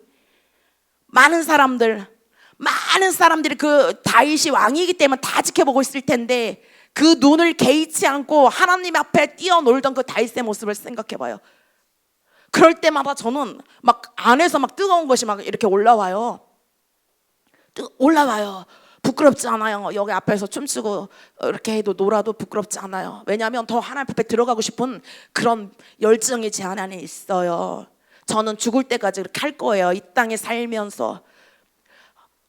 [SPEAKER 1] 많은 사람들이 그 다윗이 왕이기 때문에 다 지켜보고 있을 텐데 그 눈을 개의치 않고 하나님 앞에 뛰어놀던 그 다윗의 모습을 생각해봐요. 그럴 때마다 저는 막 안에서 막 뜨거운 것이 막 이렇게 올라와요. 부끄럽지 않아요. 여기 앞에서 춤추고 이렇게 해도 놀아도 부끄럽지 않아요. 왜냐하면 더 하나님 앞에 들어가고 싶은 그런 열정이 제 안에 있어요. 저는 죽을 때까지 그렇게 할 거예요. 이 땅에 살면서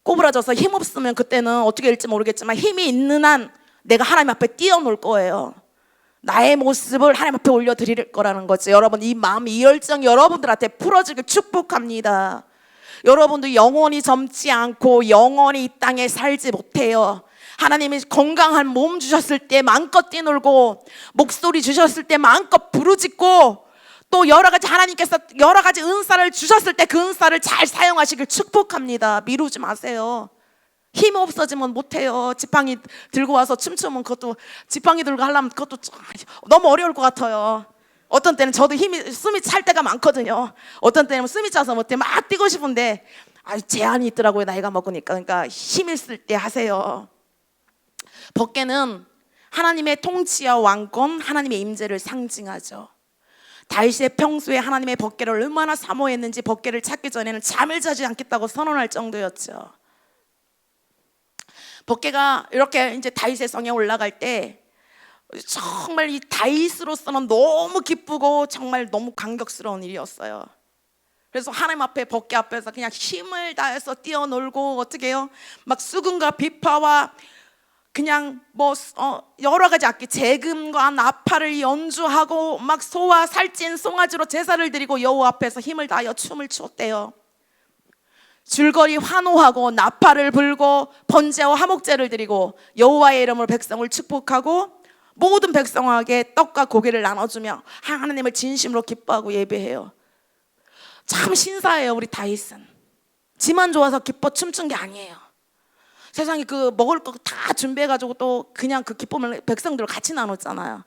[SPEAKER 1] 꼬부라져서 힘없으면 그때는 어떻게 될지 모르겠지만 힘이 있는 한 내가 하나님 앞에 뛰어놀 거예요. 나의 모습을 하나님 앞에 올려드릴 거라는 거죠. 여러분 이 마음, 이 열정 여러분들한테 풀어지길 축복합니다. 여러분도 영원히 젊지 않고 영원히 이 땅에 살지 못해요. 하나님이 건강한 몸 주셨을 때 마음껏 뛰놀고 목소리 주셨을 때 마음껏 부르짖고 또 하나님께서 여러 가지 은사를 주셨을 때 그 은사를 잘 사용하시길 축복합니다. 미루지 마세요. 힘이 없어지면 못해요. 지팡이 들고 와서 춤추면 그것도, 지팡이 들고 하려면 그것도 너무 어려울 것 같아요. 어떤 때는 저도 숨이 찰 때가 많거든요. 어떤 때는 숨이 차서 못해 막 뛰고 싶은데 제한이 있더라고요. 나이가 먹으니까. 그러니까 힘 있을 때 하세요. 법궤는 하나님의 통치와 왕권, 하나님의 임재를 상징하죠. 다윗이 평소에 하나님의 법궤를 얼마나 사모했는지 법궤를 찾기 전에는 잠을 자지 않겠다고 선언할 정도였죠. 법궤가 이렇게 이제 다윗의 성에 올라갈 때 정말 이 다윗으로서는 너무 기쁘고 정말 너무 감격스러운 일이었어요. 그래서 하나님 앞에 법궤 앞에서 그냥 힘을 다해서 뛰어놀고 어떻게 해요? 막 수금과 비파와 그냥 여러 가지 악기, 재금과 나팔을 연주하고 막 소와 살찐 송아지로 제사를 드리고 여호와 앞에서 힘을 다하여 춤을 추었대요. 줄거리 환호하고 나팔을 불고 번제와 화목제를 드리고 여호와의 이름으로 백성을 축복하고 모든 백성에게 떡과 고기를 나눠주며 하나님을 진심으로 기뻐하고 예배해요. 참 신사예요. 우리 다윗은 지만 좋아서 기뻐 춤춘 게 아니에요. 세상에 그 먹을 거 다 준비해가지고 또 그냥 그 기쁨을 백성들과 같이 나눴잖아요.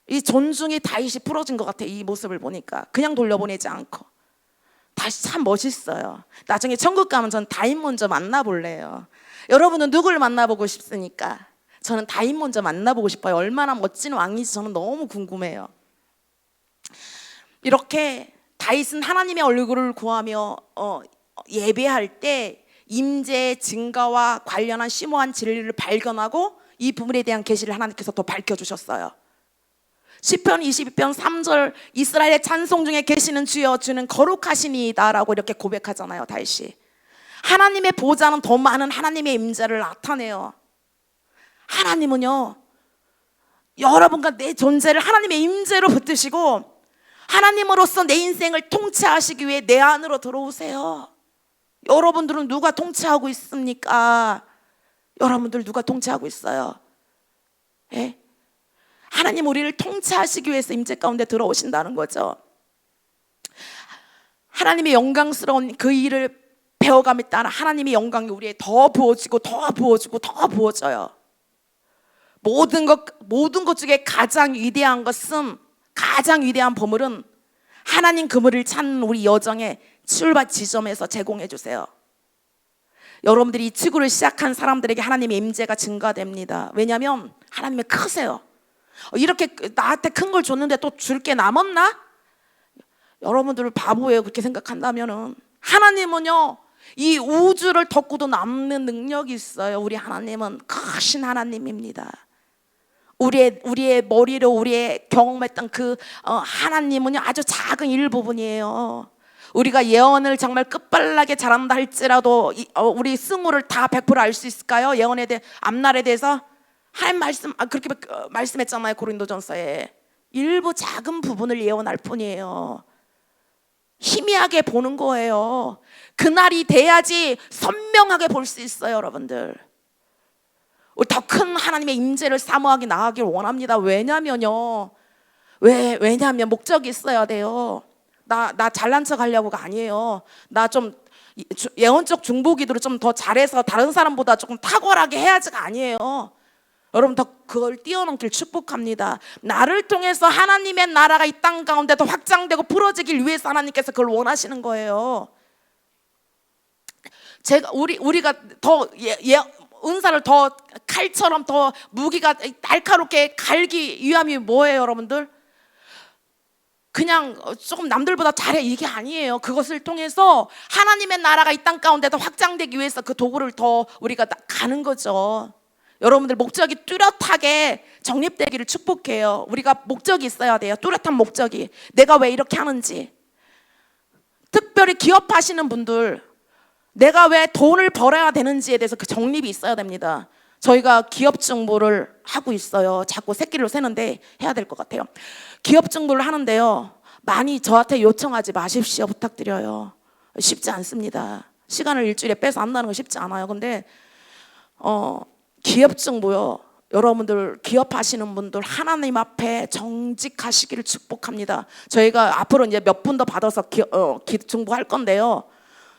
[SPEAKER 1] 이 존중이 다윗이 풀어진 것 같아요. 이 모습을 보니까 그냥 돌려보내지 않고. 다윗이 참 멋있어요. 나중에 천국 가면 전 다윗 먼저 만나볼래요. 여러분은 누구를 만나보고 싶습니까? 저는 다윗 먼저 만나보고 싶어요. 얼마나 멋진 왕인지 저는 너무 궁금해요. 이렇게 다윗은 하나님의 얼굴을 구하며 예배할 때 임재의 증거와 관련한 심오한 진리를 발견하고 이 부분에 대한 계시를 하나님께서 더 밝혀주셨어요. 시편 22편 3절 이스라엘의 찬송 중에 계시는 주여 주는 거룩하시니이다 라고 이렇게 고백하잖아요. 다윗이 하나님의 보좌는 더 많은 하나님의 임재를 나타내요. 하나님은요 여러분과 내 존재를 하나님의 임재로 붙드시고 하나님으로서 내 인생을 통치하시기 위해 내 안으로 들어오세요. 여러분들은 누가 통치하고 있습니까? 여러분들 누가 통치하고 있어요? 예? 하나님 우리를 통치하시기 위해서 임재 가운데 들어오신다는 거죠. 하나님의 영광스러운 그 일을 배워감에 따라 하나님의 영광이 우리에 더 부어지고 더 부어지고 더 부어져요. 모든 것 중에 가장 위대한 보물은 하나님 그물을 찾는 우리 여정의 출발 지점에서 제공해 주세요. 여러분들이 이 지구를 시작한 사람들에게 하나님의 임재가 증가됩니다. 왜냐하면 하나님이 크세요. 이렇게 나한테 큰 걸 줬는데 또 줄 게 남았나? 여러분들을 바보예요. 그렇게 생각한다면은 하나님은요 이 우주를 덮고도 남는 능력이 있어요. 우리 하나님은 크신 하나님입니다. 우리의 머리로 우리의 경험했던 그 하나님은요 아주 작은 일부분이에요. 우리가 예언을 정말 끝발나게 잘한다 할지라도 우리 승우를 다 100% 알 수 있을까요? 예언에 대해 앞날에 대해서 하나님 그렇게 말씀했잖아요. 고린도전서에 일부 작은 부분을 예언할 뿐이에요. 희미하게 보는 거예요. 그날이 돼야지 선명하게 볼 수 있어요, 여러분들. 더 큰 하나님의 임재를 사모하게 나가길 원합니다. 왜냐면 목적이 있어야 돼요. 나 잘난 척 하려고가 아니에요. 나 좀 예언적 중보기도를 좀 더 잘해서 다른 사람보다 조금 탁월하게 해야지가 아니에요. 여러분, 더 그걸 뛰어넘길 축복합니다. 나를 통해서 하나님의 나라가 이 땅 가운데 더 확장되고 풀어지길 위해서 하나님께서 그걸 원하시는 거예요. 우리가 더 은사를 더 칼처럼 더 무기가 날카롭게 갈기 위함이 뭐예요, 여러분들? 그냥 조금 남들보다 잘해 이게 아니에요. 그것을 통해서 하나님의 나라가 이 땅 가운데 더 확장되기 위해서 그 도구를 더 우리가 가는 거죠. 여러분들 목적이 뚜렷하게 정립되기를 축복해요. 우리가 목적이 있어야 돼요. 뚜렷한 목적이. 내가 왜 이렇게 하는지. 특별히 기업하시는 분들, 내가 왜 돈을 벌어야 되는지에 대해서 그 정립이 있어야 됩니다. 저희가 기업 정보를 하고 있어요. 자꾸 새끼를 새는데 해야 될 것 같아요. 기업 정보를 하는데요, 많이 저한테 요청하지 마십시오. 부탁드려요. 쉽지 않습니다. 시간을 일주일에 빼서 한다는 건 쉽지 않아요. 근데 기업 정보요, 여러분들 기업하시는 분들 하나님 앞에 정직하시기를 축복합니다. 저희가 앞으로 이제 몇 분 더 받아서 정보할 건데요,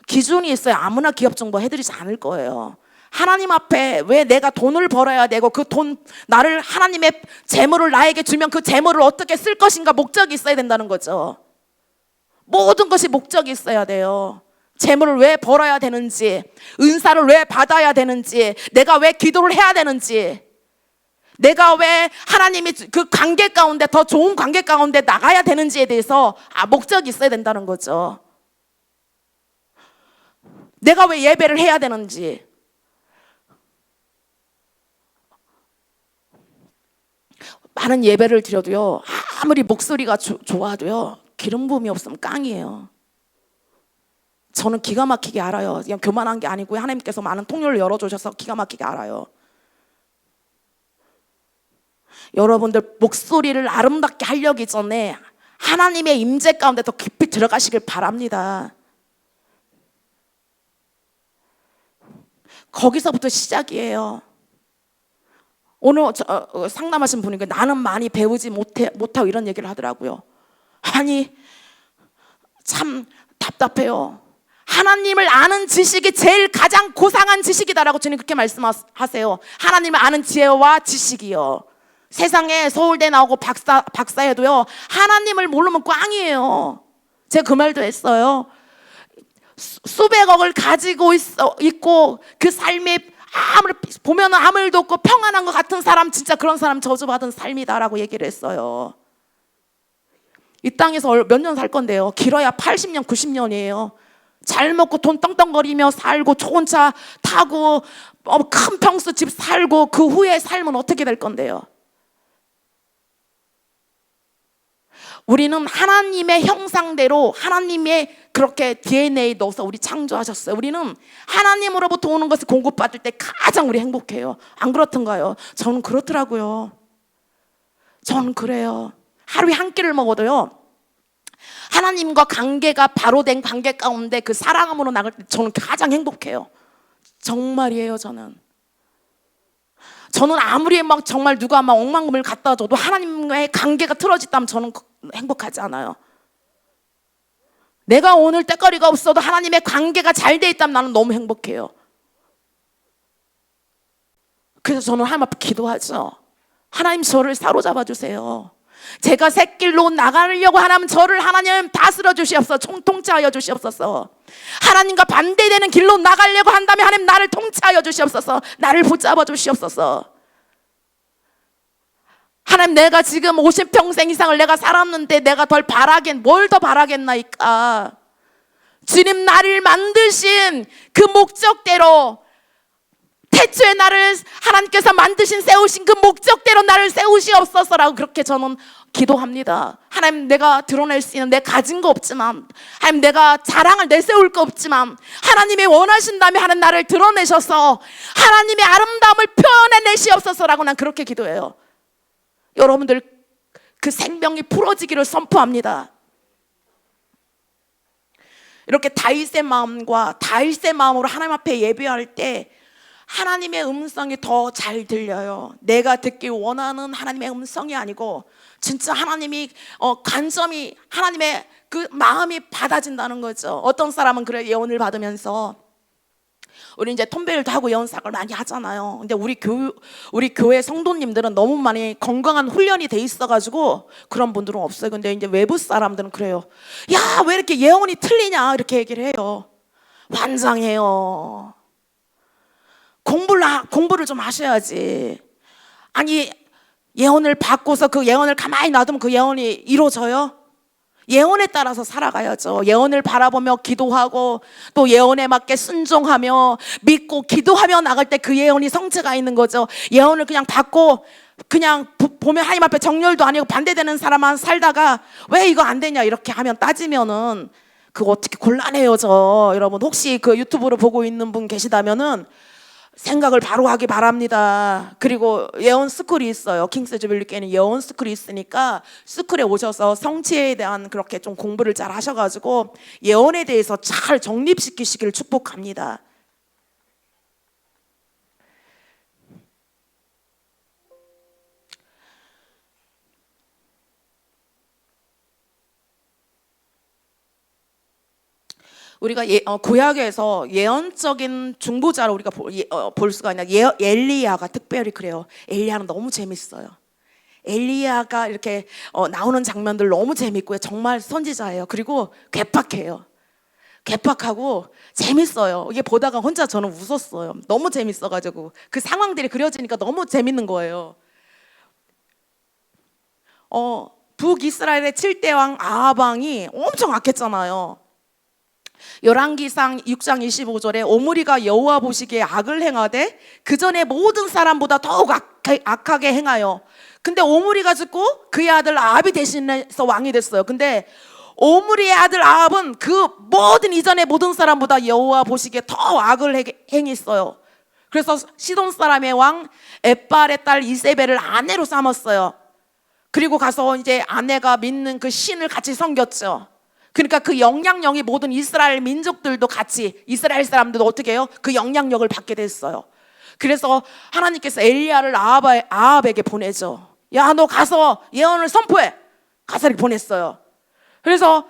[SPEAKER 1] 기준이 있어요. 아무나 기업 정보 해드리지 않을 거예요. 하나님 앞에 왜 내가 돈을 벌어야 되고 그 돈, 나를 하나님의 재물을 나에게 주면 그 재물을 어떻게 쓸 것인가 목적이 있어야 된다는 거죠. 모든 것이 목적이 있어야 돼요. 재물을 왜 벌어야 되는지, 은사를 왜 받아야 되는지, 내가 왜 기도를 해야 되는지, 내가 왜 하나님이 그 관계 가운데 더 좋은 관계 가운데 나가야 되는지에 대해서 목적이 있어야 된다는 거죠. 내가 왜 예배를 해야 되는지, 많은 예배를 드려도요, 아무리 목소리가 좋아도요, 기름 부음이 없으면 깡이에요. 저는 기가 막히게 알아요. 그냥 교만한 게 아니고 하나님께서 많은 통로를 열어주셔서 기가 막히게 알아요. 여러분들 목소리를 아름답게 하려기 전에 하나님의 임재 가운데 더 깊이 들어가시길 바랍니다. 거기서부터 시작이에요. 오늘 상담하신 분이 나는 많이 배우지 못하고 이런 얘기를 하더라고요. 아니, 참 답답해요. 하나님을 아는 지식이 제일 가장 고상한 지식이다라고 주님 그렇게 말씀하세요. 하나님을 아는 지혜와 지식이요. 세상에 서울대 나오고 박사해도요, 하나님을 모르면 꽝이에요. 제가 그 말도 했어요. 수백억을 가지고 있고 그 삶이 아무리 보면 아무 일도 없고 평안한 것 같은 사람, 진짜 그런 사람 저주받은 삶이다라고 얘기를 했어요. 이 땅에서 몇 년 살 건데요, 길어야 80년 90년이에요 잘 먹고 돈 떵떵거리며 살고 좋은 차 타고 큰 평수 집 살고 그 후에 삶은 어떻게 될 건데요? 우리는 하나님의 형상대로 하나님의 그렇게 DNA에 넣어서 우리 창조하셨어요. 우리는 하나님으로부터 오는 것을 공급받을 때 가장 우리 행복해요. 안 그렇던가요? 저는 그렇더라고요. 저는 그래요. 하루에 한 끼를 먹어도요, 하나님과 관계가 바로 된 관계 가운데 그 사랑함으로 나갈 때 저는 가장 행복해요. 정말이에요. 저는 아무리 막 정말 누가 막 억만금을 갖다 줘도 하나님과의 관계가 틀어졌다면 저는 행복하지 않아요. 내가 오늘 때거리가 없어도 하나님의 관계가 잘 돼 있다면 나는 너무 행복해요. 그래서 저는 하나님 앞에 기도하죠. 하나님, 저를 사로잡아 주세요. 제가 샛길로 나가려고 하면 저를 하나님 다스려 주시옵소서. 통치하여 주시옵소서. 하나님과 반대되는 길로 나가려고 한다면 하나님 나를 통치하여 주시옵소서. 나를 붙잡아 주시옵소서. 하나님, 내가 지금 50평생 이상을 내가 살았는데 내가 뭘 더 바라겠나이까. 주님, 나를 만드신 그 목적대로, 태초에 나를 하나님께서 세우신 그 목적대로 나를 세우시옵소서라고 그렇게 저는 기도합니다. 하나님, 내가 드러낼 수 있는, 내가 가진 거 없지만, 하나님, 내가 자랑을 내세울 거 없지만 하나님이 원하신다면 하나님 나를 드러내셔서 하나님의 아름다움을 표현해내시옵소서라고 난 그렇게 기도해요. 여러분들 그 생명이 풀어지기를 선포합니다. 이렇게 다윗의 마음으로 하나님 앞에 예배할 때 하나님의 음성이 더 잘 들려요. 내가 듣기 원하는 하나님의 음성이 아니고 진짜 하나님이 관점이 하나님의 그 마음이 받아진다는 거죠. 어떤 사람은 그래 예언을 받으면서 우리 이제 톰베일도 하고 예언사역을 많이 하잖아요. 근데 우리 교회 성도님들은 너무 많이 건강한 훈련이 돼 있어가지고 그런 분들은 없어요. 근데 이제 외부 사람들은 그래요. 야, 왜 이렇게 예언이 틀리냐 이렇게 얘기를 해요. 환장해요. 공부를 좀 하셔야지. 아니 예언을 받고서 그 예언을 가만히 놔두면 그 예언이 이루어져요? 예언에 따라서 살아가야죠. 예언을 바라보며 기도하고 또 예언에 맞게 순종하며 믿고 기도하며 나갈 때 그 예언이 성취가 있는 거죠. 예언을 그냥 받고 그냥 보면 하나님 앞에 정렬도 아니고 반대되는 사람만 살다가 왜 이거 안 되냐 이렇게 하면 따지면은 그거 어떻게 곤란해요. 여러분 혹시 그 유튜브로 보고 있는 분 계시다면은 생각을 바로 하기 바랍니다. 그리고 예언 스쿨이 있어요. 킹스 주빌리교회는 예언 스쿨이 있으니까 스쿨에 오셔서 성취에 대한 그렇게 좀 공부를 잘 하셔가지고 예언에 대해서 잘 정립시키시기를 축복합니다. 우리가 구약에서 예언적인 중보자로 우리가 볼 수가 있나. 엘리야가 특별히 그래요. 엘리야는 너무 재밌어요. 엘리야가 이렇게 나오는 장면들 너무 재밌고요. 정말 선지자예요. 그리고 괴팍해요. 괴팍하고 재밌어요. 이게 보다가 혼자 저는 웃었어요. 너무 재밌어가지고 그 상황들이 그려지니까 너무 재밌는 거예요. 북이스라엘의 7대 왕 아합 왕이 엄청 악했잖아요. 열왕기상 6장 25절에 오므리가 여호와 보시기에 악을 행하되 그 전에 모든 사람보다 더욱 악하게 행하여. 근데 오므리가 죽고 그의 아들 아합이 대신해서 왕이 됐어요. 근데 오므리의 아들 아합은 그 모든 이전의 모든 사람보다 여호와 보시기에 더 악을 행했어요. 그래서 시돈 사람의 왕 엣발의 딸 이세벨을 아내로 삼았어요. 그리고 가서 이제 아내가 믿는 그 신을 같이 섬겼죠. 그러니까 그 영향력이 모든 이스라엘 민족들도 같이 이스라엘 사람들도 어떻게 해요? 그 영향력을 받게 됐어요. 그래서 하나님께서 엘리야를 아합에게 보내죠. 야, 너 가서 예언을 선포해. 가서 이렇게 보냈어요. 그래서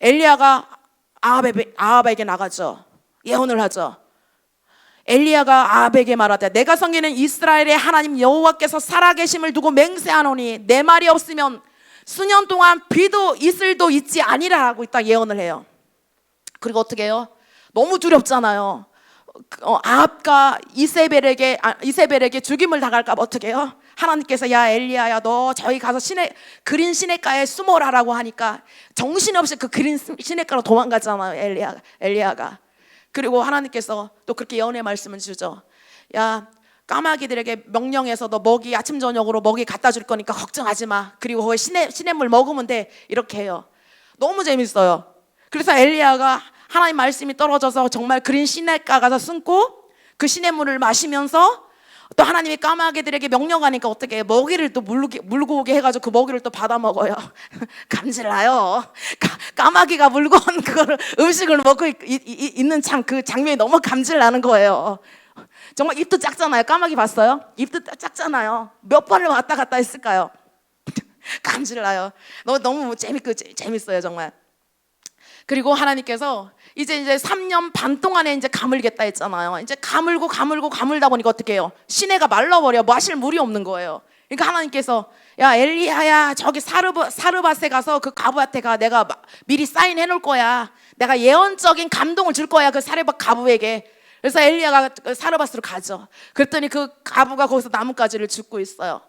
[SPEAKER 1] 엘리야가 아합에게 나가죠. 예언을 하죠. 엘리야가 아합에게 말하되 내가 섬기는 이스라엘의 하나님 여호와께서 살아계심을 두고 맹세하노니 내 말이 없으면 수년 동안 비도 이슬도 있지 아니라라고 딱 예언을 해요. 그리고 어떻게 해요? 너무 두렵잖아요. 아합과 이세벨에게 죽임을 당할까 봐 어떻게 해요? 하나님께서 야 엘리야야 너 저기 가서 그린 시냇가에 숨어라라고 하니까 정신없이 그 그린 시냇가로 도망가잖아요. 엘리야가. 그리고 하나님께서 또 그렇게 예언의 말씀을 주죠. 야 까마귀들에게 명령해서 너 먹이 아침 저녁으로 먹이 갖다 줄 거니까 걱정하지 마. 그리고 거기 시냇물 먹으면 돼. 이렇게 해요. 너무 재밌어요. 그래서 엘리야가 하나님 말씀이 떨어져서 정말 그린 시냇가 가서 숨고 그 시냇물을 마시면서 또 하나님이 까마귀들에게 명령하니까 어떻게 해? 먹이를 또 물고 오게 해가지고 그 먹이를 또 받아 먹어요. 감질나요. 까마귀가 물고 온 그거를 음식을 먹고 있는 참 그 장면이 너무 감질나는 거예요. 정말 입도 작잖아요. 까마귀 봤어요? 입도 작잖아요. 몇 번을 왔다 갔다 했을까요? 감질나요. 너무 재밌어요 정말. 그리고 하나님께서 이제 3년 반 동안에 이제 가물겠다 했잖아요. 이제 가물다 보니까 어떻게 해요? 시내가 말라버려. 마실 물이 없는 거예요. 그러니까 하나님께서 야 엘리야야 저기 사르밧에 가서 그 과부한테 가. 내가 미리 사인해 놓을 거야. 내가 예언적인 감동을 줄 거야 그 사르밧 과부에게. 그래서 엘리야가 사르밧으로 가죠. 그랬더니 그 과부가 거기서 나뭇가지를 줍고 있어요.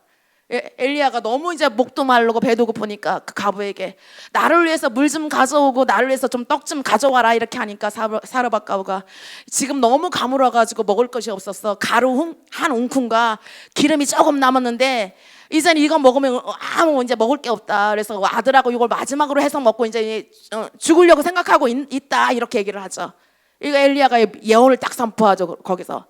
[SPEAKER 1] 엘리야가 너무 이제 목도 마르고 배도 고프니까 그 과부에게 나를 위해서 물 좀 가져오고 나를 위해서 좀 떡 좀 가져와라 이렇게 하니까 사르밧 과부가 지금 너무 가물어가지고 먹을 것이 없었어. 가루 한 웅큼과 기름이 조금 남았는데 이제는 이거 먹으면 아무 이제 먹을 게 없다. 그래서 아들하고 이걸 마지막으로 해서 먹고 이제 죽으려고 생각하고 있다 이렇게 얘기를 하죠. 이거 엘리야가 예언을 딱 선포하죠. 거기서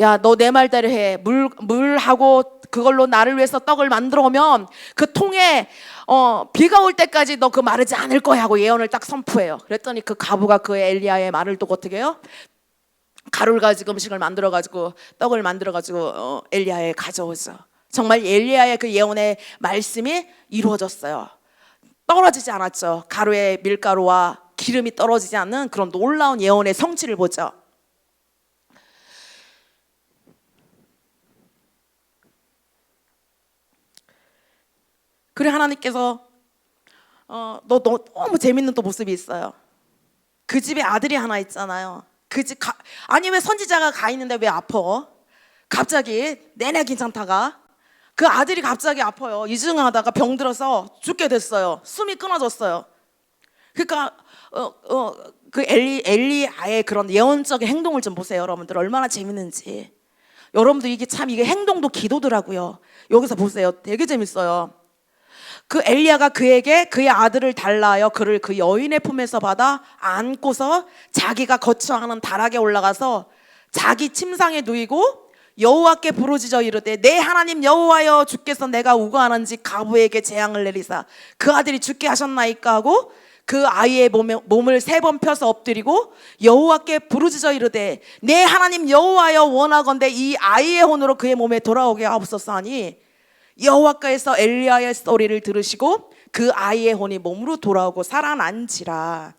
[SPEAKER 1] 야 너 내 말대로 해. 물하고 그걸로 나를 위해서 떡을 만들어 오면 그 통에
[SPEAKER 2] 비가 올 때까지 너 그 마르지 않을 거야 하고 예언을 딱 선포해요. 그랬더니 그 과부가 그 엘리야의 말을 또 어떻게 해요? 가루를 가지고 음식을 만들어 가지고 떡을 만들어 가지고 엘리야에 가져오죠. 정말 엘리야의 그 예언의 말씀이 이루어졌어요. 떨어지지 않았죠. 가루에 밀가루와 기름이 떨어지지 않는 그런 놀라운 예언의 성취를 보죠. 그래 하나님께서 너 너무 재밌는 또 모습이 있어요. 그 집에 아들이 하나 있잖아요. 아니 왜 선지자가 가 있는데 왜 아파? 갑자기 내내 괜찮다가 그 아들이 갑자기 아파요. 이중하다가 병들어서 죽게 됐어요. 숨이 끊어졌어요. 그러니까 그 엘리야의 그런 예언적인 행동을 좀 보세요. 여러분들 얼마나 재밌는지. 여러분들 이게 행동도 기도더라고요. 여기서 보세요. 되게 재밌어요. 그 엘리야가 그에게 그의 아들을 달라 하여 그를 그 여인의 품에서 받아 안고서 자기가 거처하는 다락에 올라가서 자기 침상에 누이고 여호와께 부르짖어 이르되 내 하나님 여호와여 주께서 내가 우거하는지 가부에게 재앙을 내리사 그 아들이 죽게 하셨나이까 하고 그 아이의 몸을 3번 펴서 엎드리고 여호와께 부르짖어 이르되 내 하나님 여호와여 원하건대 이 아이의 혼으로 그의 몸에 돌아오게 하옵소서 하니 여호와께서 엘리야의 소리를 들으시고 그 아이의 혼이 몸으로 돌아오고 살아난지라.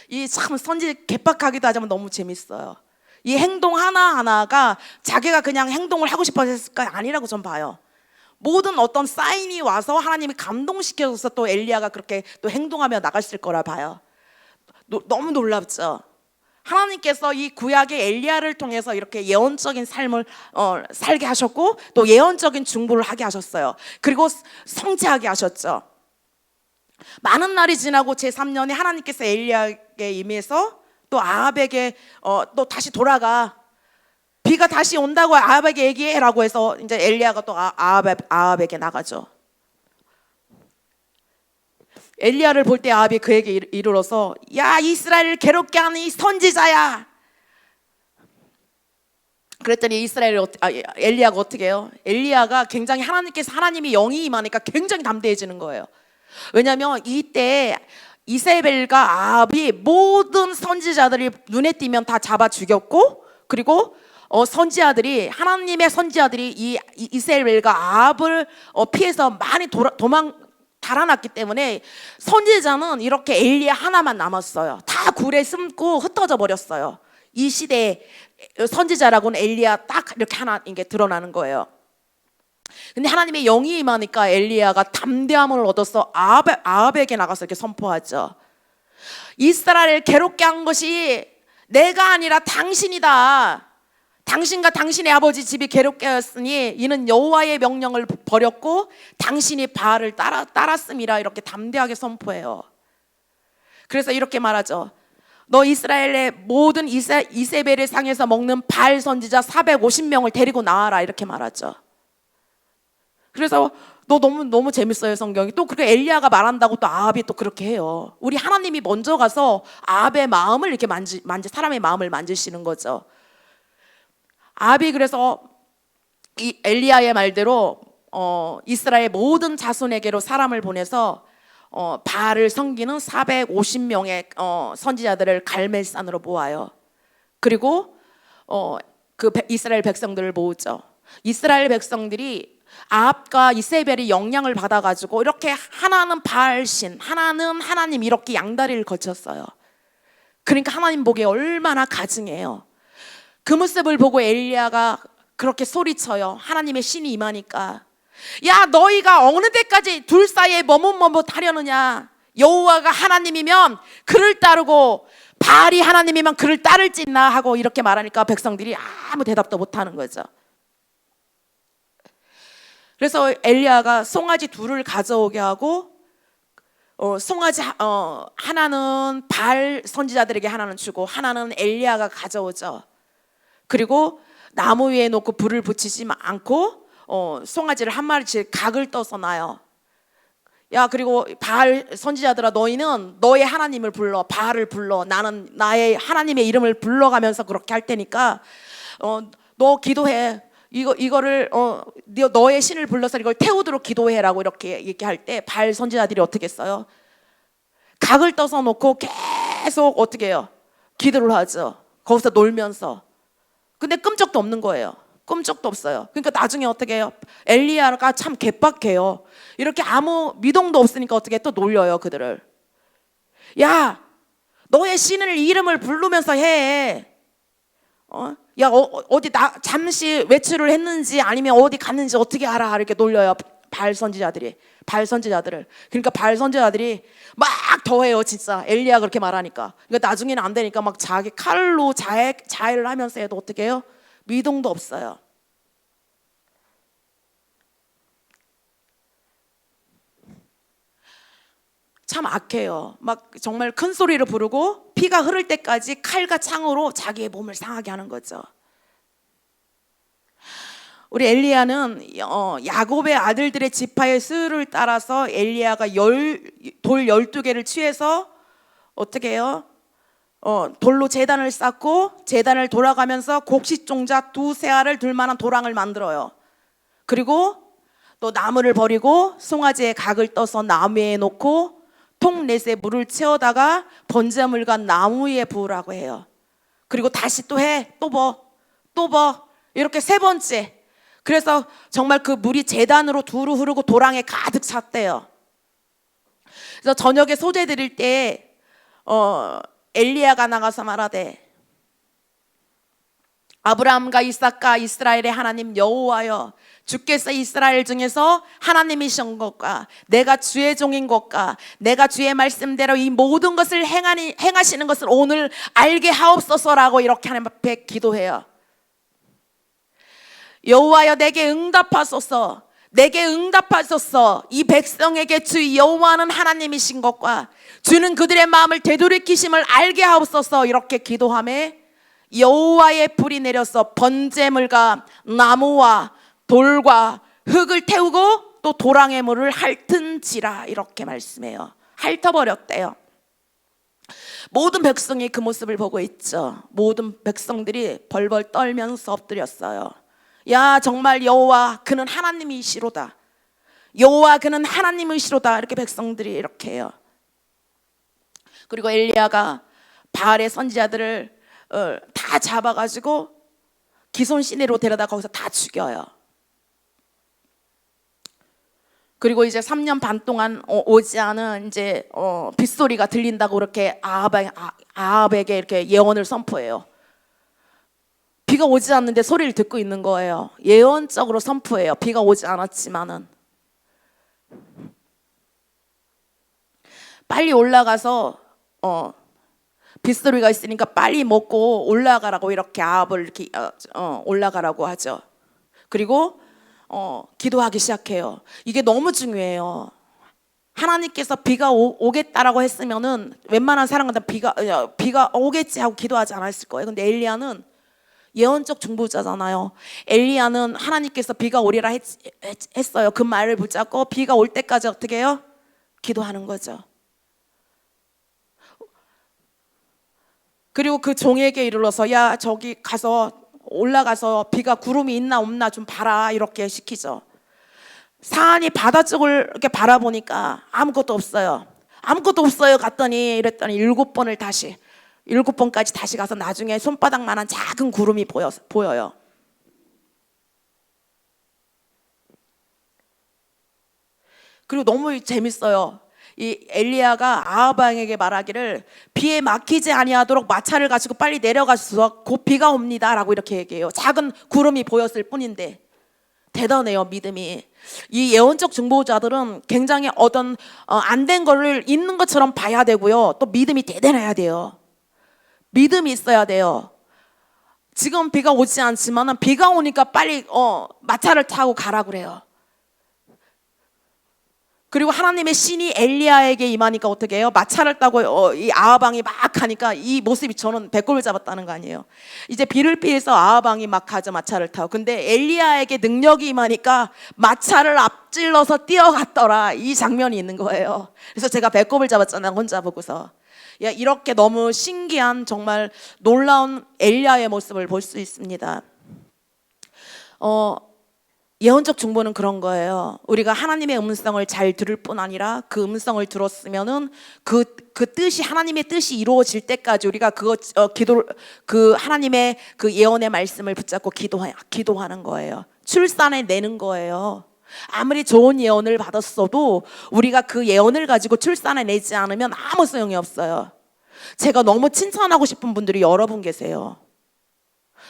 [SPEAKER 2] 이 참 선지 개빡하기도 하지만 너무 재밌어요. 이 행동 하나하나가 자기가 그냥 행동을 하고 싶어 했을까? 아니라고 전 봐요. 모든 어떤 사인이 와서 하나님이 감동시켜서 또 엘리야가 그렇게 또 행동하며 나갔을 거라 봐요. 너무 놀랍죠. 하나님께서 이 구약의 엘리야를 통해서 이렇게 예언적인 삶을 살게 하셨고 또 예언적인 중보를 하게 하셨어요. 그리고 성취하게 하셨죠. 많은 날이 지나고 제3년에 하나님께서 엘리야에게 임해서 또 아합에게 또 다시 돌아가 비가 다시 온다고 아합에게 얘기해라고 해서 이제 엘리야가 또 아합에게 나가죠. 엘리야를 볼 때 아합이 그에게 이르러서 야 이스라엘을 괴롭게 하는 이 선지자야. 그랬더니 엘리야가 어떻게 해요? 엘리야가 굉장히 하나님이 영이 임하니까 굉장히 담대해지는 거예요. 왜냐하면 이때 이세벨과 아합이 모든 선지자들이 눈에 띄면 다 잡아 죽였고 그리고 하나님의 선지자들이 이 이세벨과 아합을 피해서 많이 달아났기 때문에 선지자는 이렇게 엘리야 하나만 남았어요. 다 굴에 숨고 흩어져 버렸어요. 이 시대에 선지자라고는 엘리야 딱 이렇게 하나 이게 드러나는 거예요. 근데 하나님의 영이 임하니까 엘리야가 담대함을 얻어서 아합에게 나가서 이렇게 선포하죠. 이스라엘을 괴롭게 한 것이 내가 아니라 당신이다. 당신과 당신의 아버지 집이 괴롭게 하였으니 이는 여호와의 명령을 버렸고 당신이 바알을 따랐음이라 이렇게 담대하게 선포해요. 그래서 이렇게 말하죠. 너 이스라엘의 모든 이세벨의 상에서 먹는 바알 선지자 450명을 데리고 나와라 이렇게 말하죠. 그래서 너무 재밌어요 성경이. 또 그렇게 엘리야가 말한다고 또 아합이 또 그렇게 해요. 우리 하나님이 먼저 가서 아합의 마음을 이렇게 사람의 마음을 만지시는 거죠. 아합이 그래서 이 엘리야의 말대로 이스라엘 모든 자손에게로 사람을 보내서 바알을 섬기는 450명의 선지자들을 갈멜산으로 모아요. 그리고 이스라엘 백성들을 모으죠. 이스라엘 백성들이 아합과 이세벨이 영향을 받아가지고 이렇게 하나는 바알신, 하나는 하나님 이렇게 양다리를 거쳤어요. 그러니까 하나님 보기에 얼마나 가증해요. 그 모습을 보고 엘리야가 그렇게 소리쳐요. 하나님의 신이 임하니까 야 너희가 어느 때까지 둘 사이에 머뭇머뭇하려느냐. 여호와가 하나님이면 그를 따르고 바알이 하나님이면 그를 따를지 있나 하고 이렇게 말하니까 백성들이 아무 대답도 못하는 거죠. 그래서 엘리야가 송아지 2를 가져오게 하고 송아지 하나는 바알 선지자들에게 하나는 주고 하나는 엘리야가 가져오죠. 그리고 나무 위에 놓고 불을 붙이지 않고 송아지를 한 마리씩 각을 떠서 놔요. 야 그리고 바알 선지자들아 너희는 너의 하나님을 불러 바알을 불러 나는 나의 하나님의 이름을 불러가면서 그렇게 할 테니까 너 기도해. 이거를 너의 신을 불러서 이걸 태우도록 기도해라고 이렇게 얘기할 때 바알 선지자들이 어떻게 했어요? 각을 떠서 놓고 계속 어떻게 해요? 기도를 하죠. 거기서 놀면서. 근데 끔적도 없는 거예요. 끔적도 없어요. 그러니까 나중에 어떻게 해요? 엘리야가 참 개빡해요. 이렇게 아무 미동도 없으니까 어떻게 또 놀려요 그들을. 야, 너의 신을 이름을 부르면서 해. 야, 어디 잠시 외출을 했는지 아니면 어디 갔는지 어떻게 알아? 이렇게 놀려요. 바알 선지자들을. 그러니까 바알 선지자들이 막 더해요, 진짜. 엘리야 그렇게 말하니까. 그러니까 나중에는 안 되니까 막 자기 칼로 자해를 하면서 해도 어떻게 해요? 미동도 없어요. 참 악해요. 막 정말 큰 소리를 부르고 피가 흐를 때까지 칼과 창으로 자기의 몸을 상하게 하는 거죠. 우리 엘리야는 야곱의 아들들의 지파의 수를 따라서 엘리야가 돌 12개를 취해서 어떻게 해요? 돌로 제단을 쌓고 제단을 돌아가면서 곡식종자 2세알을 둘 만한 도랑을 만들어요. 그리고 또 나무를 버리고 송아지의 각을 떠서 나무에 놓고 통 넷에 물을 채워다가 번제물과 나무 위에 부으라고 해요. 그리고 다시 또 해, 또 버 이렇게 3번째. 그래서 정말 그 물이 제단으로 두루 흐르고 도랑에 가득 찼대요. 그래서 저녁에 소재 드릴 때 엘리야가 나가서 말하되 아브라함과 이삭과 이스라엘의 하나님 여호와여, 주께서 이스라엘 중에서 하나님이신 것과 내가 주의 종인 것과 내가 주의 말씀대로 이 모든 것을 행하시는 것을 오늘 알게 하옵소서라고 이렇게 하나님 앞에 기도해요. 여호와여, 내게 응답하소서. 내게 응답하소서. 이 백성에게 주 여호와는 하나님이신 것과 주는 그들의 마음을 되돌이키심을 알게 하옵소서. 이렇게 기도하며 여호와의 불이 내려서 번제물과 나무와 돌과 흙을 태우고 또 도랑의 물을 핥은지라 이렇게 말씀해요. 핥아버렸대요. 모든 백성이 그 모습을 보고 있죠. 모든 백성들이 벌벌 떨면서 엎드렸어요. 야, 정말 여호와 그는 하나님이시로다. 여호와 그는 하나님이시로다. 이렇게 백성들이 이렇게 해요. 그리고 엘리야가 바알의 선지자들을 다 잡아가지고 기손 시내로 데려다 거기서 다 죽여요. 그리고 이제 3년 반 동안 오지 않은 이제 빗소리가 들린다고 그렇게 아합에게 이렇게 예언을 선포해요. 비가 오지 않는데 소리를 듣고 있는 거예요. 예언적으로 선포해요. 비가 오지 않았지만은 빨리 올라가서 빗소리가 있으니까 빨리 먹고 올라가라고 이렇게 아합을 이렇게 올라가라고 하죠. 그리고 기도하기 시작해요. 이게 너무 중요해요. 하나님께서 비가 오겠다라고 했으면은 웬만한 사람들은 비가 오겠지 하고 기도하지 않았을 거예요. 근데 엘리야는 예언적 중보자잖아요. 엘리야는 하나님께서 비가 오리라 했어요. 그 말을 붙잡고 비가 올 때까지 어떻게 해요? 기도하는 거죠. 그리고 그 종에게 이르러서 야, 저기 가서 올라가서 비가 구름이 있나 없나 좀 봐라 이렇게 시키죠. 사안이 바다 쪽을 이렇게 바라보니까 아무것도 없어요. 갔더니 이랬더니 7번까지 다시 가서 나중에 손바닥만한 작은 구름이 보여요. 그리고 너무 재밌어요. 이 엘리야가 아합 왕에게 말하기를 비에 막히지 아니하도록 마차를 가지고 빨리 내려가셔서 곧 비가 옵니다라고 이렇게 얘기해요. 작은 구름이 보였을 뿐인데 대단해요, 믿음이. 이 예언적 중보자들은 굉장히 어떤 안 된 거를 있는 것처럼 봐야 되고요. 또 믿음이 대단해야 돼요. 믿음이 있어야 돼요. 지금 비가 오지 않지만 비가 오니까 빨리 마차를 타고 가라 그래요. 그리고 하나님의 신이 엘리야에게 임하니까 어떻게 해요? 마차를 타고 이 아합 왕이 막 하니까 이 모습이 저는 배꼽을 잡았다는 거 아니에요. 이제 비를 피해서 아합 왕이 막 가죠, 마차를 타고. 근데 엘리야에게 능력이 임하니까 마차를 앞질러서 뛰어갔더라. 이 장면이 있는 거예요. 그래서 제가 배꼽을 잡았잖아요, 혼자 보고서. 야, 이렇게 너무 신기한 정말 놀라운 엘리야의 모습을 볼 수 있습니다. 어, 예언적 중보는 그런 거예요. 우리가 하나님의 음성을 잘 들을 뿐 아니라 그 음성을 들었으면은 그 뜻이 하나님의 뜻이 이루어질 때까지 우리가 그 하나님의 그 예언의 말씀을 붙잡고 기도하는 거예요. 출산해 내는 거예요. 아무리 좋은 예언을 받았어도 우리가 그 예언을 가지고 출산해 내지 않으면 아무 소용이 없어요. 제가 너무 칭찬하고 싶은 분들이 여러 분 계세요.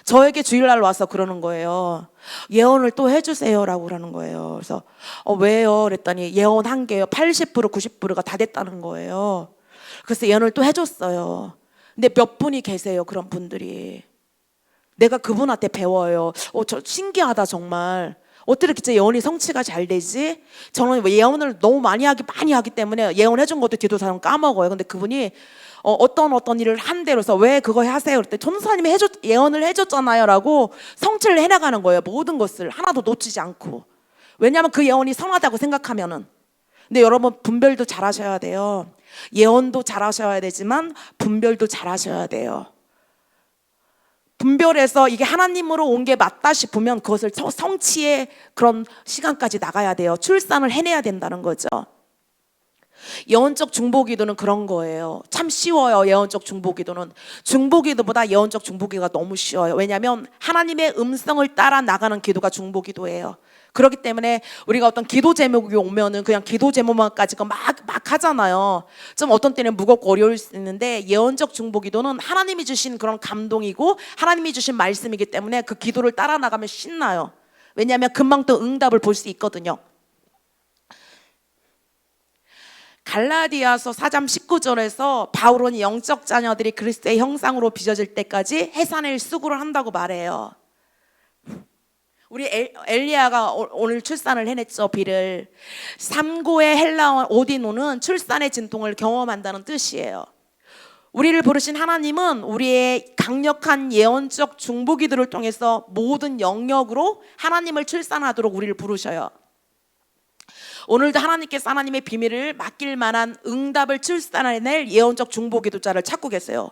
[SPEAKER 2] 저에게 주일날 와서 그러는 거예요. 예언을 또 해주세요라고 그러는 거예요. 그래서 왜요? 그랬더니 예언 한 개요. 80% 90%가 다 됐다는 거예요. 그래서 예언을 또 해줬어요. 근데 몇 분이 계세요, 그런 분들이. 내가 그분한테 배워요. 저 신기하다 정말. 어떻게 진짜 예언이 성취가 잘 되지? 저는 예언을 너무 많이 하기 때문에 예언해준 것도 뒤도 다 까먹어요. 근데 그분이 어떤 일을 한대로서 왜 그거 하세요? 그랬더니 전도사님이 예언을 해줬잖아요 라고 성취를 해나가는 거예요. 모든 것을 하나도 놓치지 않고. 왜냐하면 그 예언이 선하다고 생각하면은. 근데 여러분 분별도 잘 하셔야 돼요. 예언도 잘 하셔야 되지만 분별도 잘 하셔야 돼요. 분별해서 이게 하나님으로 온 게 맞다 싶으면 그것을 성취의 그런 시간까지 나가야 돼요. 출산을 해내야 된다는 거죠. 예언적 중보기도는 그런 거예요. 참 쉬워요. 예언적 중보기도는 중보기도보다 예언적 중보기도가 너무 쉬워요. 왜냐하면 하나님의 음성을 따라 나가는 기도가 중보기도예요. 그렇기 때문에 우리가 어떤 기도 제목이 오면은 그냥 기도 제목만 가지고 막 하잖아요. 좀 어떤 때는 무겁고 어려울 수 있는데 예언적 중보기도는 하나님이 주신 그런 감동이고 하나님이 주신 말씀이기 때문에 그 기도를 따라 나가면 신나요. 왜냐하면 금방 또 응답을 볼 수 있거든요. 갈라디아서 4장 19절에서 바울은 영적 자녀들이 그리스도의 형상으로 빚어질 때까지 해산을 수고를 한다고 말해요. 우리 엘리야가 오늘 출산을 해냈죠. 비를. 삼고의 헬라어 오디노는 출산의 진통을 경험한다는 뜻이에요. 우리를 부르신 하나님은 우리의 강력한 예언적 중보기도를 통해서 모든 영역으로 하나님을 출산하도록 우리를 부르셔요. 오늘도 하나님께서 하나님의 비밀을 맡길 만한 응답을 출산해낼 예언적 중보기도자를 찾고 계세요.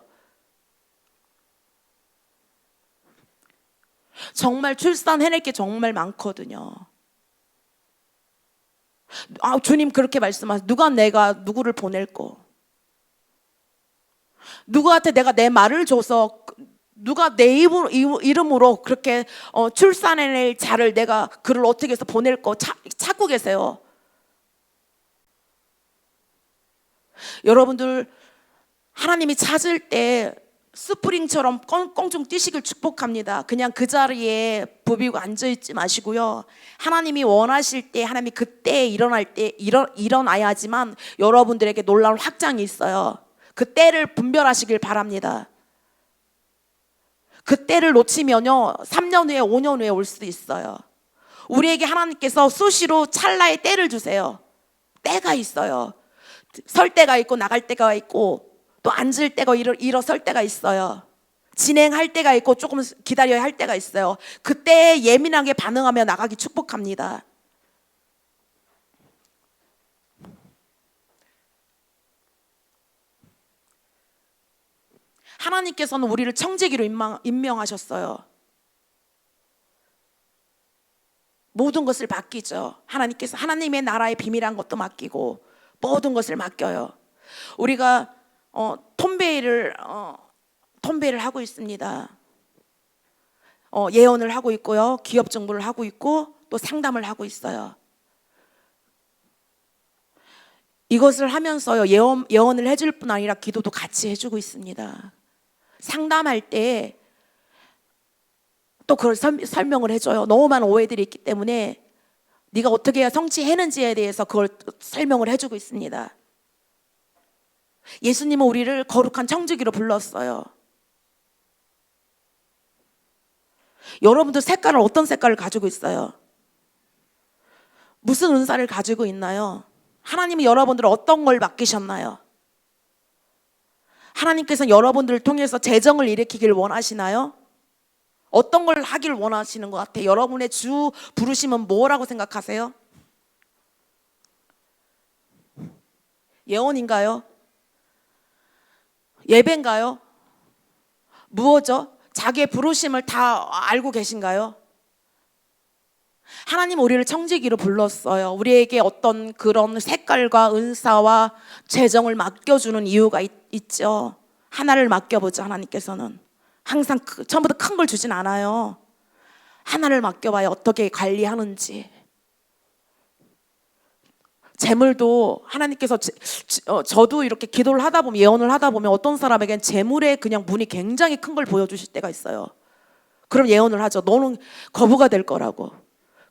[SPEAKER 2] 정말 출산해낼 게 정말 많거든요. 주님 그렇게 말씀하세요. 내가 누구를 보낼 거? 누구한테 내가 내 말을 줘서 누가 내 이름으로 그렇게 출산해낼 자를 내가 그를 어떻게 해서 보낼 거 찾고 계세요. 여러분들 하나님이 찾을 때 스프링처럼 껑충 뛰시길 축복합니다. 그냥 그 자리에 부비고 앉아있지 마시고요. 하나님이 원하실 때 하나님이 그때 일어나야지만 여러분들에게 놀라운 확장이 있어요. 그 때를 분별하시길 바랍니다. 그 때를 놓치면요 3년 후에 5년 후에 올 수도 있어요. 우리에게 하나님께서 수시로 찰나의 때를 주세요. 때가 있어요. 설 때가 있고 나갈 때가 있고 또 앉을 때가 일어설 때가 있어요. 진행할 때가 있고 조금 기다려야 할 때가 있어요. 그때 예민하게 반응하며 나가기 축복합니다. 하나님께서는 우리를 청지기로 임명하셨어요. 모든 것을 맡기죠. 하나님께서 하나님의 나라의 비밀한 것도 맡기고 모든 것을 맡겨요. 우리가 톰베이를 하고 있습니다. 예언을 하고 있고요. 기업 정보를 하고 있고 또 상담을 하고 있어요. 이것을 하면서요 예언을 해줄 뿐 아니라 기도도 같이 해주고 있습니다. 상담할 때 또 그걸 설명을 해줘요. 너무 많은 오해들이 있기 때문에 네가 어떻게 해야 성취했는지에 대해서 그걸 설명을 해주고 있습니다. 예수님은 우리를 거룩한 청지기로 불렀어요. 여러분들 색깔은 어떤 색깔을 가지고 있어요? 무슨 은사를 가지고 있나요? 하나님은 여러분들을 어떤 걸 맡기셨나요? 하나님께서는 여러분들을 통해서 재정을 일으키길 원하시나요? 어떤 걸 하길 원하시는 것 같아요? 여러분의 주 부르심은 뭐라고 생각하세요? 예언인가요? 예배인가요? 무엇죠? 자기의 부르심을 다 알고 계신가요? 하나님 우리를 청지기로 불렀어요. 우리에게 어떤 그런 색깔과 은사와 재정을 맡겨주는 이유가 있죠. 하나를 맡겨보자. 하나님께서는 항상 처음부터 큰 걸 주진 않아요. 하나를 맡겨봐요. 어떻게 관리하는지. 재물도 하나님께서 저도 이렇게 기도를 하다 보면, 예언을 하다 보면 어떤 사람에겐 재물의 그냥 문이 굉장히 큰 걸 보여주실 때가 있어요. 그럼 예언을 하죠. 너는 거부가 될 거라고.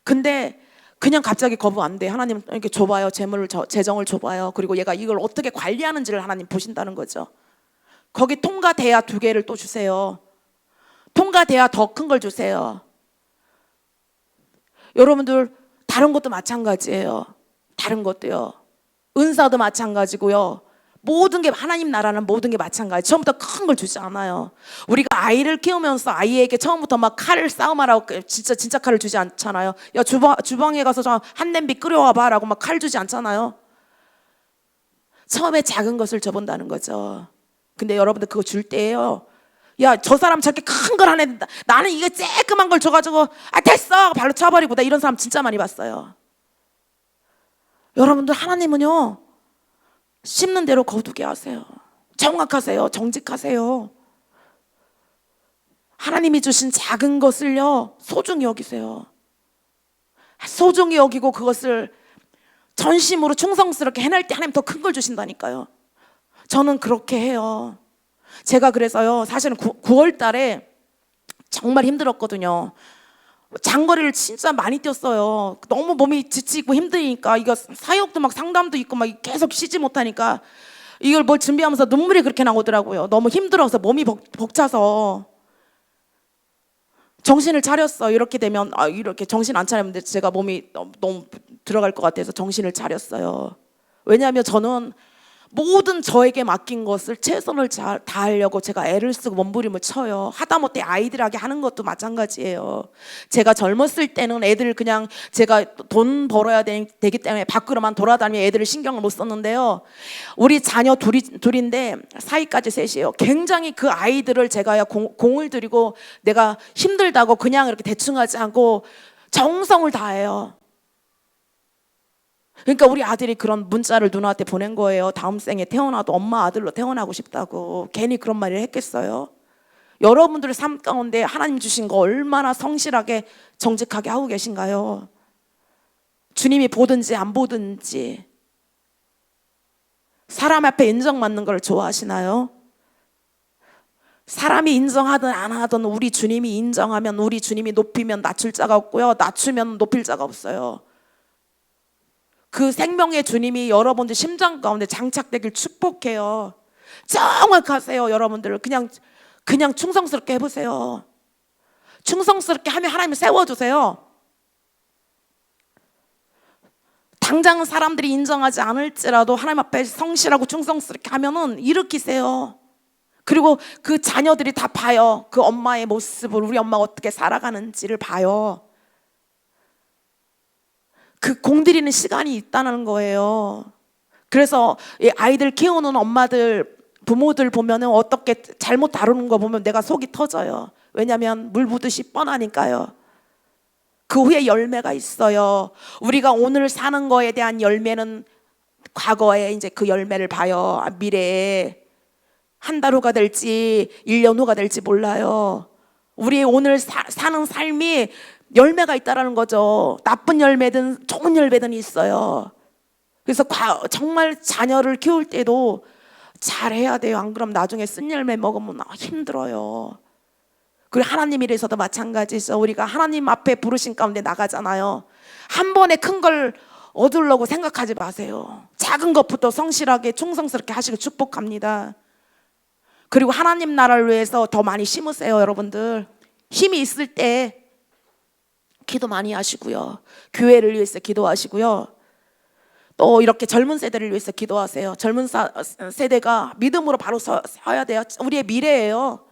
[SPEAKER 2] 근데 그냥 갑자기 거부 안 돼. 하나님 이렇게 줘봐요. 재정을 줘봐요. 그리고 얘가 이걸 어떻게 관리하는지를 하나님 보신다는 거죠. 거기 통과 대야 2개를 또 주세요. 통과 대야 더 큰 걸 주세요. 여러분들 다른 것도 마찬가지예요. 다른 것도요. 은사도 마찬가지고요. 모든 게, 하나님 나라는 모든 게 마찬가지. 처음부터 큰 걸 주지 않아요. 우리가 아이를 키우면서 아이에게 처음부터 막 칼을 싸움하라고 진짜 칼을 주지 않잖아요. 야, 주방에 가서 저 한 냄비 끓여와봐 라고 막 칼 주지 않잖아요. 처음에 작은 것을 줘본다는 거죠. 근데 여러분들 그거 줄 때예요. 야, 저 사람 저렇게 큰 걸 안 했는데 나는 이거 쬐끄만 걸 줘가지고 됐어 발로 쳐버리고, 나 이런 사람 진짜 많이 봤어요. 여러분들 하나님은요, 심는 대로 거두게 하세요. 정확하세요. 정직하세요. 하나님이 주신 작은 것을요 소중히 여기세요. 소중히 여기고 그것을 전심으로 충성스럽게 해낼 때 하나님 더 큰 걸 주신다니까요. 저는 그렇게 해요. 제가 그래서요, 사실은 9월 달에 정말 힘들었거든요. 장거리를 진짜 많이 뛰었어요. 너무 몸이 지치고 힘드니까, 이거 사역도 막 상담도 있고 막 계속 쉬지 못하니까 이걸 뭘 준비하면서 눈물이 그렇게 나오더라고요. 너무 힘들어서 몸이 벅차서 정신을 차렸어. 이렇게 되면 이렇게 정신 안 차리면 제가 몸이 너무 들어갈 것 같아서 정신을 차렸어요. 왜냐하면 저는 모든 저에게 맡긴 것을 최선을 다하려고 제가 애를 쓰고 몸부림을 쳐요. 하다못해 아이들에게 하는 것도 마찬가지예요. 제가 젊었을 때는 애들 그냥 제가 돈 벌어야 되기 때문에 밖으로만 돌아다니며 애들을 신경을 못 썼는데요. 우리 자녀 둘인데 사이까지 셋이에요. 굉장히 그 아이들을 제가 공을 들이고 내가 힘들다고 그냥 이렇게 대충 하지 않고 정성을 다해요. 그러니까 우리 아들이 그런 문자를 누나한테 보낸 거예요. 다음 생에 태어나도 엄마 아들로 태어나고 싶다고. 괜히 그런 말을 했겠어요? 여러분들의 삶 가운데 하나님 주신 거 얼마나 성실하게 정직하게 하고 계신가요? 주님이 보든지 안 보든지 사람 앞에 인정받는 걸 좋아하시나요? 사람이 인정하든 안 하든 우리 주님이 인정하면, 우리 주님이 높이면 낮출 자가 없고요, 낮추면 높일 자가 없어요. 그 생명의 주님이 여러분들 심장 가운데 장착되길 축복해요. 정확하세요. 여러분들 그냥 충성스럽게 해보세요. 충성스럽게 하면 하나님을 세워주세요. 당장 사람들이 인정하지 않을지라도 하나님 앞에 성실하고 충성스럽게 하면은 일으키세요. 그리고 그 자녀들이 다 봐요. 그 엄마의 모습을, 우리 엄마가 어떻게 살아가는지를 봐요. 그 공들이는 시간이 있다는 거예요. 그래서 아이들 키우는 엄마들, 부모들 보면은 어떻게 잘못 다루는 거 보면 내가 속이 터져요. 왜냐하면 물 부듯이 뻔하니까요. 그 후에 열매가 있어요. 우리가 오늘 사는 거에 대한 열매는 과거에 이제 그 열매를 봐요. 미래에 한 달 후가 될지 1년 후가 될지 몰라요. 우리 오늘 사는 삶이 열매가 있다라는 거죠. 나쁜 열매든 좋은 열매든 있어요. 그래서 정말 자녀를 키울 때도 잘해야 돼요. 안 그러면 나중에 쓴 열매 먹으면 힘들어요. 그리고 하나님 일에서도 마찬가지죠. 우리가 하나님 앞에 부르신 가운데 나가잖아요. 한 번에 큰 걸 얻으려고 생각하지 마세요. 작은 것부터 성실하게 충성스럽게 하시고 축복합니다. 그리고 하나님 나라를 위해서 더 많이 심으세요. 여러분들 힘이 있을 때 기도 많이 하시고요. 교회를 위해서 기도하시고요. 또 이렇게 젊은 세대를 위해서 기도하세요. 젊은 세대가 믿음으로 바로 서야 돼요. 우리의 미래예요.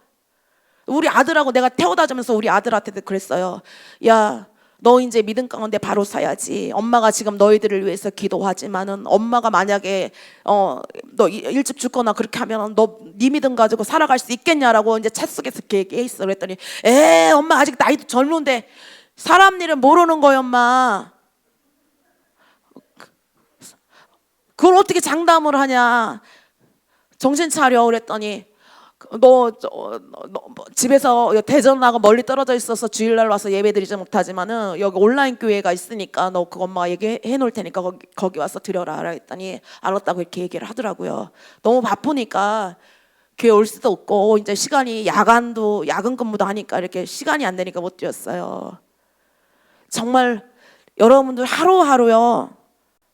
[SPEAKER 2] 우리 아들하고 내가 태워다 주면서 우리 아들한테도 그랬어요. 야, 너 이제 믿음 가운데 바로 서야지. 엄마가 지금 너희들을 위해서 기도하지만은 엄마가 만약에 너 일찍 죽거나 그렇게 하면 너 네 믿음 가지고 살아갈 수 있겠냐라고 이제 챗 속에서 얘기했어. 그랬더니 엄마 아직 나이도 젊은데 사람 일은 모르는 거요, 엄마. 그걸 어떻게 장담을 하냐. 정신 차려 그랬더니 너 집에서 대전 나가 멀리 떨어져 있어서 주일날 와서 예배드리지 못하지만은 여기 온라인 교회가 있으니까 너 그거 엄마가 얘기해 놓을 테니까 거기 와서 드려라 했더니 알았다고 이렇게 얘기를 하더라고요. 너무 바쁘니까 교회 올 수도 없고 이제 시간이 야간 근무도 하니까 이렇게 시간이 안 되니까 못 드렸어요. 정말 여러분들 하루하루요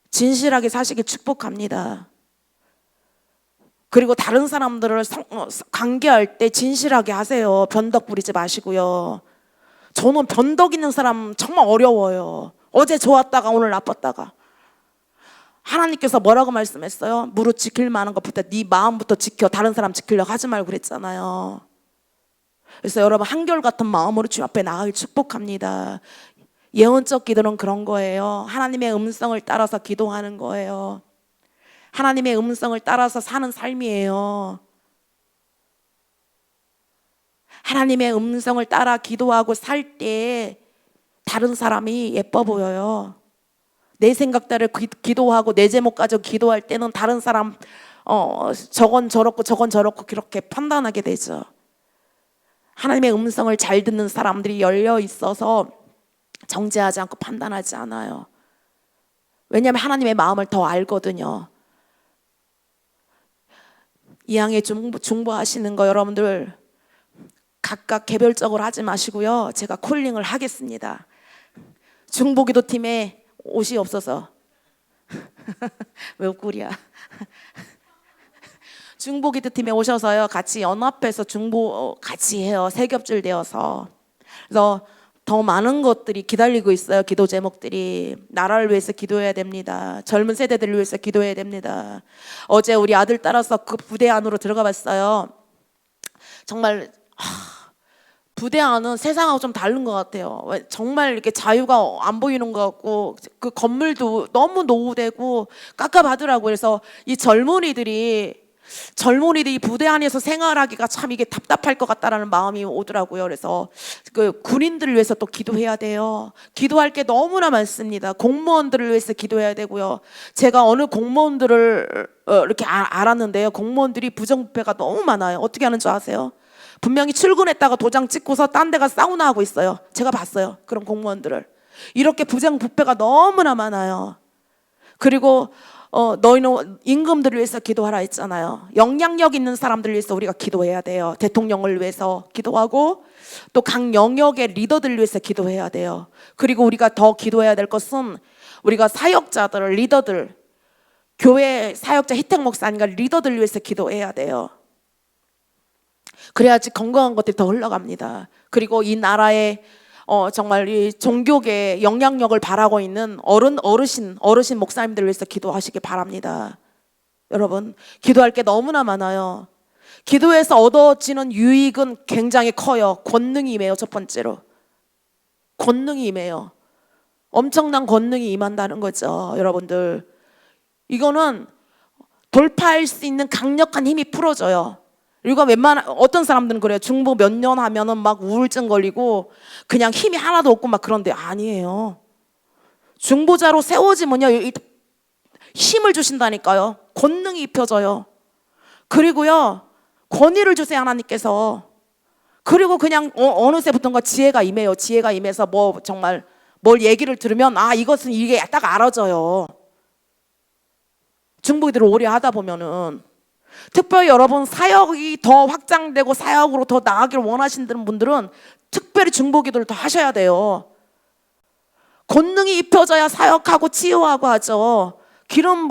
[SPEAKER 2] 진실하게 사시길 축복합니다. 그리고 다른 사람들을 관계할 때 진실하게 하세요. 변덕 부리지 마시고요. 저는 변덕 있는 사람 정말 어려워요. 어제 좋았다가 오늘 나빴다가. 하나님께서 뭐라고 말씀했어요? 무릇 지킬 만한 것부터 네 마음부터 지켜. 다른 사람 지키려고 하지 말고 그랬잖아요. 그래서 여러분 한결같은 마음으로 주님 앞에 나가길 축복합니다. 예언적 기도는 그런 거예요. 하나님의 음성을 따라서 기도하는 거예요. 하나님의 음성을 따라서 사는 삶이에요. 하나님의 음성을 따라 기도하고 살 때 다른 사람이 예뻐 보여요. 내 생각대로 기도하고 내 제목 가지고 기도할 때는 다른 사람 저건 저렇고 그렇게 판단하게 되죠. 하나님의 음성을 잘 듣는 사람들이 열려 있어서 정죄하지 않고 판단하지 않아요. 왜냐하면 하나님의 마음을 더 알거든요. 이왕에 중보하시는 거 여러분들 각각 개별적으로 하지 마시고요. 제가 콜링을 하겠습니다. 중보기도 팀에 옷이 없어서 왜 웃구리야. 중보기도 팀에 오셔서요. 같이 연합해서 중보 같이 해요. 세 겹줄 되어서. 그래서 더 많은 것들이 기다리고 있어요. 기도 제목들이. 나라를 위해서 기도해야 됩니다. 젊은 세대들을 위해서 기도해야 됩니다. 어제 우리 아들 따라서 그 부대 안으로 들어가 봤어요. 정말 부대 안은 세상하고 좀 다른 것 같아요. 정말 이렇게 자유가 안 보이는 것 같고 그 건물도 너무 노후되고 깝깝하더라고요. 그래서 이 젊은이들이 부대 안에서 생활하기가 참 이게 답답할 것 같다라는 마음이 오더라고요. 그래서 그 군인들을 위해서 또 기도해야 돼요. 기도할 게 너무나 많습니다. 공무원들을 위해서 기도해야 되고요. 제가 어느 공무원들을 이렇게 알았는데요. 공무원들이 부정부패가 너무 많아요. 어떻게 하는 줄 아세요? 분명히 출근했다가 도장 찍고서 딴 데가 사우나 하고 있어요. 제가 봤어요. 그런 공무원들을. 이렇게 부정부패가 너무나 많아요. 그리고 너희는 임금들을 위해서 기도하라 했잖아요. 영향력 있는 사람들을 위해서 우리가 기도해야 돼요. 대통령을 위해서 기도하고 또 각 영역의 리더들을 위해서 기도해야 돼요. 그리고 우리가 더 기도해야 될 것은 우리가 사역자들, 리더들, 교회 사역자 희택 목사님과 리더들을 위해서 기도해야 돼요. 그래야지 건강한 것들이 더 흘러갑니다. 그리고 이 나라의 정말 이 종교계의 영향력을 바라고 있는 어르신 목사님들을 위해서 기도하시기 바랍니다. 여러분, 기도할 게 너무나 많아요. 기도에서 얻어지는 유익은 굉장히 커요. 권능이 임해요. 첫 번째로 권능이 임해요. 엄청난 권능이 임한다는 거죠. 여러분들, 이거는 돌파할 수 있는 강력한 힘이 풀어져요. 그리고 어떤 사람들은 그래요. 중보 몇 년 하면은 막 우울증 걸리고 그냥 힘이 하나도 없고 막 그런데 아니에요. 중보자로 세워지면요 힘을 주신다니까요. 권능이 입혀져요. 그리고요 권위를 주세요 하나님께서. 그리고 그냥 어느새부턴가 지혜가 임해요. 지혜가 임해서 뭐 정말 뭘 얘기를 들으면 이것은 이게 딱 알아져요. 중보기도를 오래 하다 보면은. 특별히 여러분 사역이 더 확장되고 사역으로 더 나아가기를 원하시는 분들은 특별히 중보기도를 더 하셔야 돼요. 권능이 입혀져야 사역하고 치유하고 하죠. 기름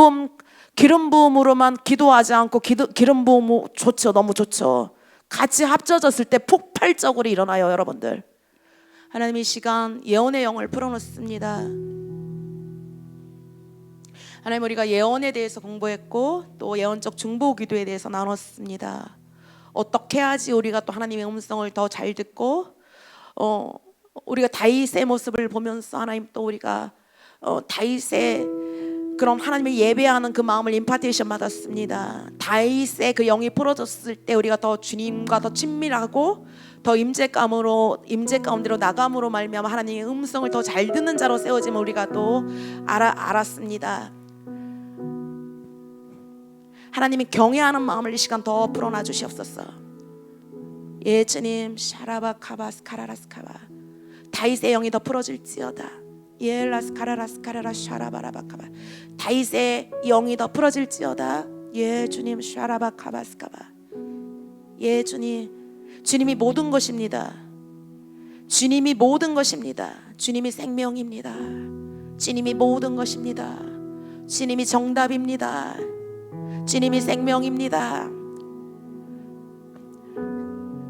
[SPEAKER 2] 부음으로만 기도하지 않고 기름 부음 좋죠. 너무 좋죠. 같이 합쳐졌을 때 폭발적으로 일어나요. 여러분들, 하나님 이 시간 예언의 영을 풀어놓습니다. 하나님, 우리가 예언에 대해서 공부했고 또 예언적 중보 기도에 대해서 나눴습니다. 어떻게 해야지 우리가 또 하나님의 음성을 더 잘 듣고 우리가 다윗의 모습을 보면서 하나님 또 우리가 다윗의 그런 하나님을 예배하는 그 마음을 임파테이션 받았습니다. 다윗의 그 영이 풀어졌을 때 우리가 더 주님과 더 친밀하고 더 임재 가운데로 나감으로 말미암아 하나님의 음성을 더 잘 듣는 자로 세워짐을 우리가 또 알았습니다. 하나님이 경외하는 마음을 이 시간 더 풀어놔 주시옵소서. 예 주님, 샤라바카바스 카라라스카바, 다윗의 영이 더 풀어질지어다. 예라스카라라스카라라 샤라바라바카바, 다윗의 영이 더 풀어질지어다. 예 주님, 샤라바카바스카바. 예 주님, 주님이 모든 것입니다. 주님이 모든 것입니다. 주님이 생명입니다. 주님이 모든 것입니다. 주님이 정답입니다. 주님이 생명입니다.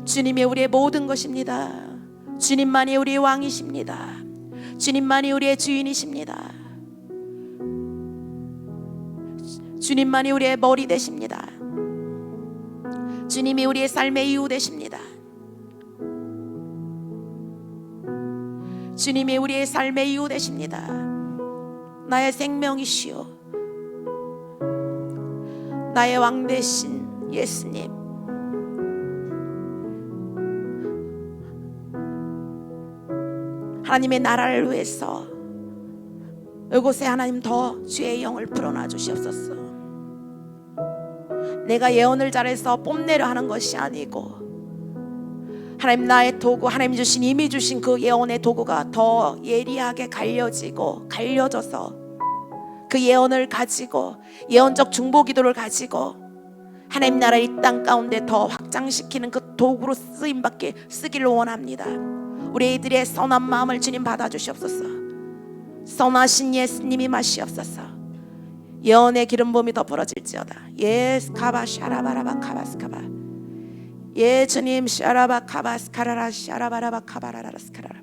[SPEAKER 2] 주님이 우리의 모든 것입니다. 주님만이 우리의 왕이십니다. 주님만이 우리의 주인이십니다. 주님만이 우리의 머리 되십니다. 주님이 우리의 삶의 이유 되십니다. 주님이 우리의 삶의 이유 되십니다. 나의 생명이시오, 나의 왕 되신 예수님, 하나님의 나라를 위해서 이곳에 하나님 더 주의 영을 불어넣어 주시옵소서. 내가 예언을 잘해서 뽐내려 하는 것이 아니고 하나님, 나의 도구, 하나님 주신, 이미 주신 그 예언의 도구가 더 예리하게 갈려져서 그 예언을 가지고, 예언적 중보기도를 가지고 하나님 나라 이 땅 가운데 더 확장시키는 그 도구로 쓰기를 원합니다. 우리들의 선한 마음을 주님 받아주시옵소서. 선하신 예수님이 마시옵소서. 예언의 기름 부음이 더 부어질지어다. 예스 카바 샤라바라바 카바스카바. 예 주님, 샤라바 카바스카라라 샤라바라바 카바라라스카라라.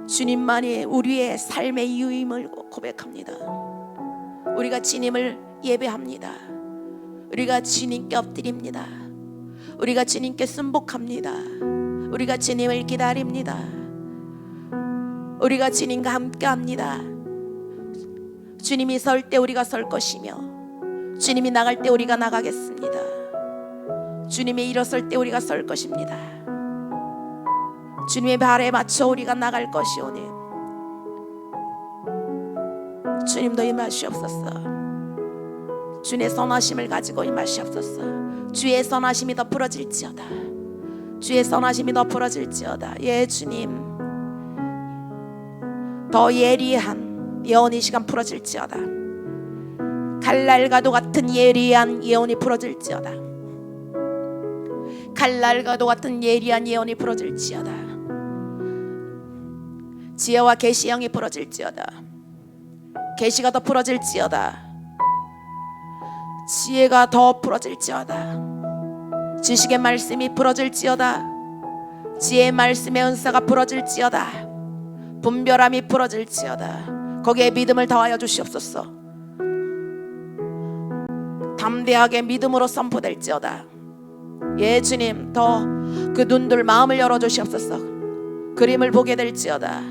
[SPEAKER 2] 주님만이 우리의 삶의 이유임을 고백합니다. 우리가 주님을 예배합니다. 우리가 주님께 엎드립니다. 우리가 주님께 순복합니다. 우리가 주님을 기다립니다. 우리가 주님과 함께합니다. 주님이 설 때 우리가 설 것이며, 주님이 나갈 때 우리가 나가겠습니다. 주님이 일어설 때 우리가 설 것입니다. 주님의 발에 맞춰 우리가 나갈 것이오니 주님도 임하시옵소서. 주의 선하심을 가지고 임하시옵소서. 주의 선하심이 더 풀어질지어다. 주의 선하심이 더 풀어질지어다. 예 주님, 더 예리한 예언이 시간 풀어질지어다. 칼날과도 같은 예리한 예언이 풀어질지어다. 칼날과도 같은 예리한 예언이 풀어질지어다. 지혜와 계시 영이 풀어질지어다. 계시가 더 풀어질지어다. 지혜가 더 풀어질지어다. 지식의 말씀이 풀어질지어다. 지혜의 말씀의 은사가 풀어질지어다. 분별함이 풀어질지어다. 거기에 믿음을 더하여 주시옵소서. 담대하게 믿음으로 선포될지어다. 예 주님, 더 그 눈들 마음을 열어 주시옵소서. 그림을 보게 될지어다.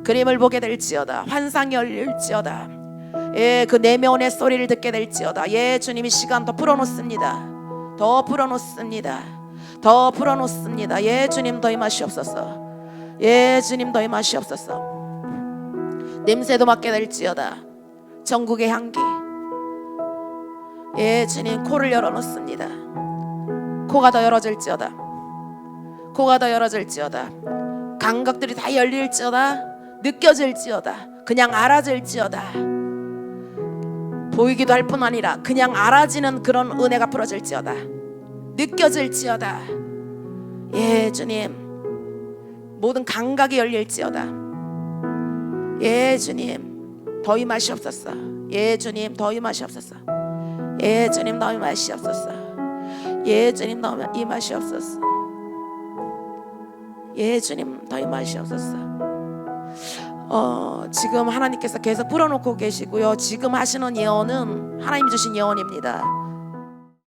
[SPEAKER 2] 그림을 보게 될지어다. 환상이 열릴지어다. 예, 그 내면의 소리를 듣게 될지어다. 예 주님이 시간 더 풀어놓습니다. 더 풀어놓습니다. 더 풀어놓습니다. 예 주님, 더 임하시옵소서. 예 주님, 더 임하시옵소서. 냄새도 맡게 될지어다. 전국의 향기. 예 주님, 코를 열어놓습니다. 코가 더 열어질지어다. 코가 더 열어질지어다. 감각들이 다 열릴지어다. 느껴질지어다. 그냥 알아질지어다. 보이기도 할 뿐 아니라 그냥 알아지는 그런 은혜가 풀어질지어다. 느껴질지어다. 예 주님, 모든 감각이 열릴지어다. 예 주님, 더 임하시옵소서. 예 주님, 더 임하시옵소서. 예 주님, 더 임하시옵소서. 예 주님, 더 임하시옵소서. 예 주님, 더 임하시옵소서. 지금 하나님께서 계속 풀어놓고 계시고요. 지금 하시는 예언은 하나님 주신 예언입니다.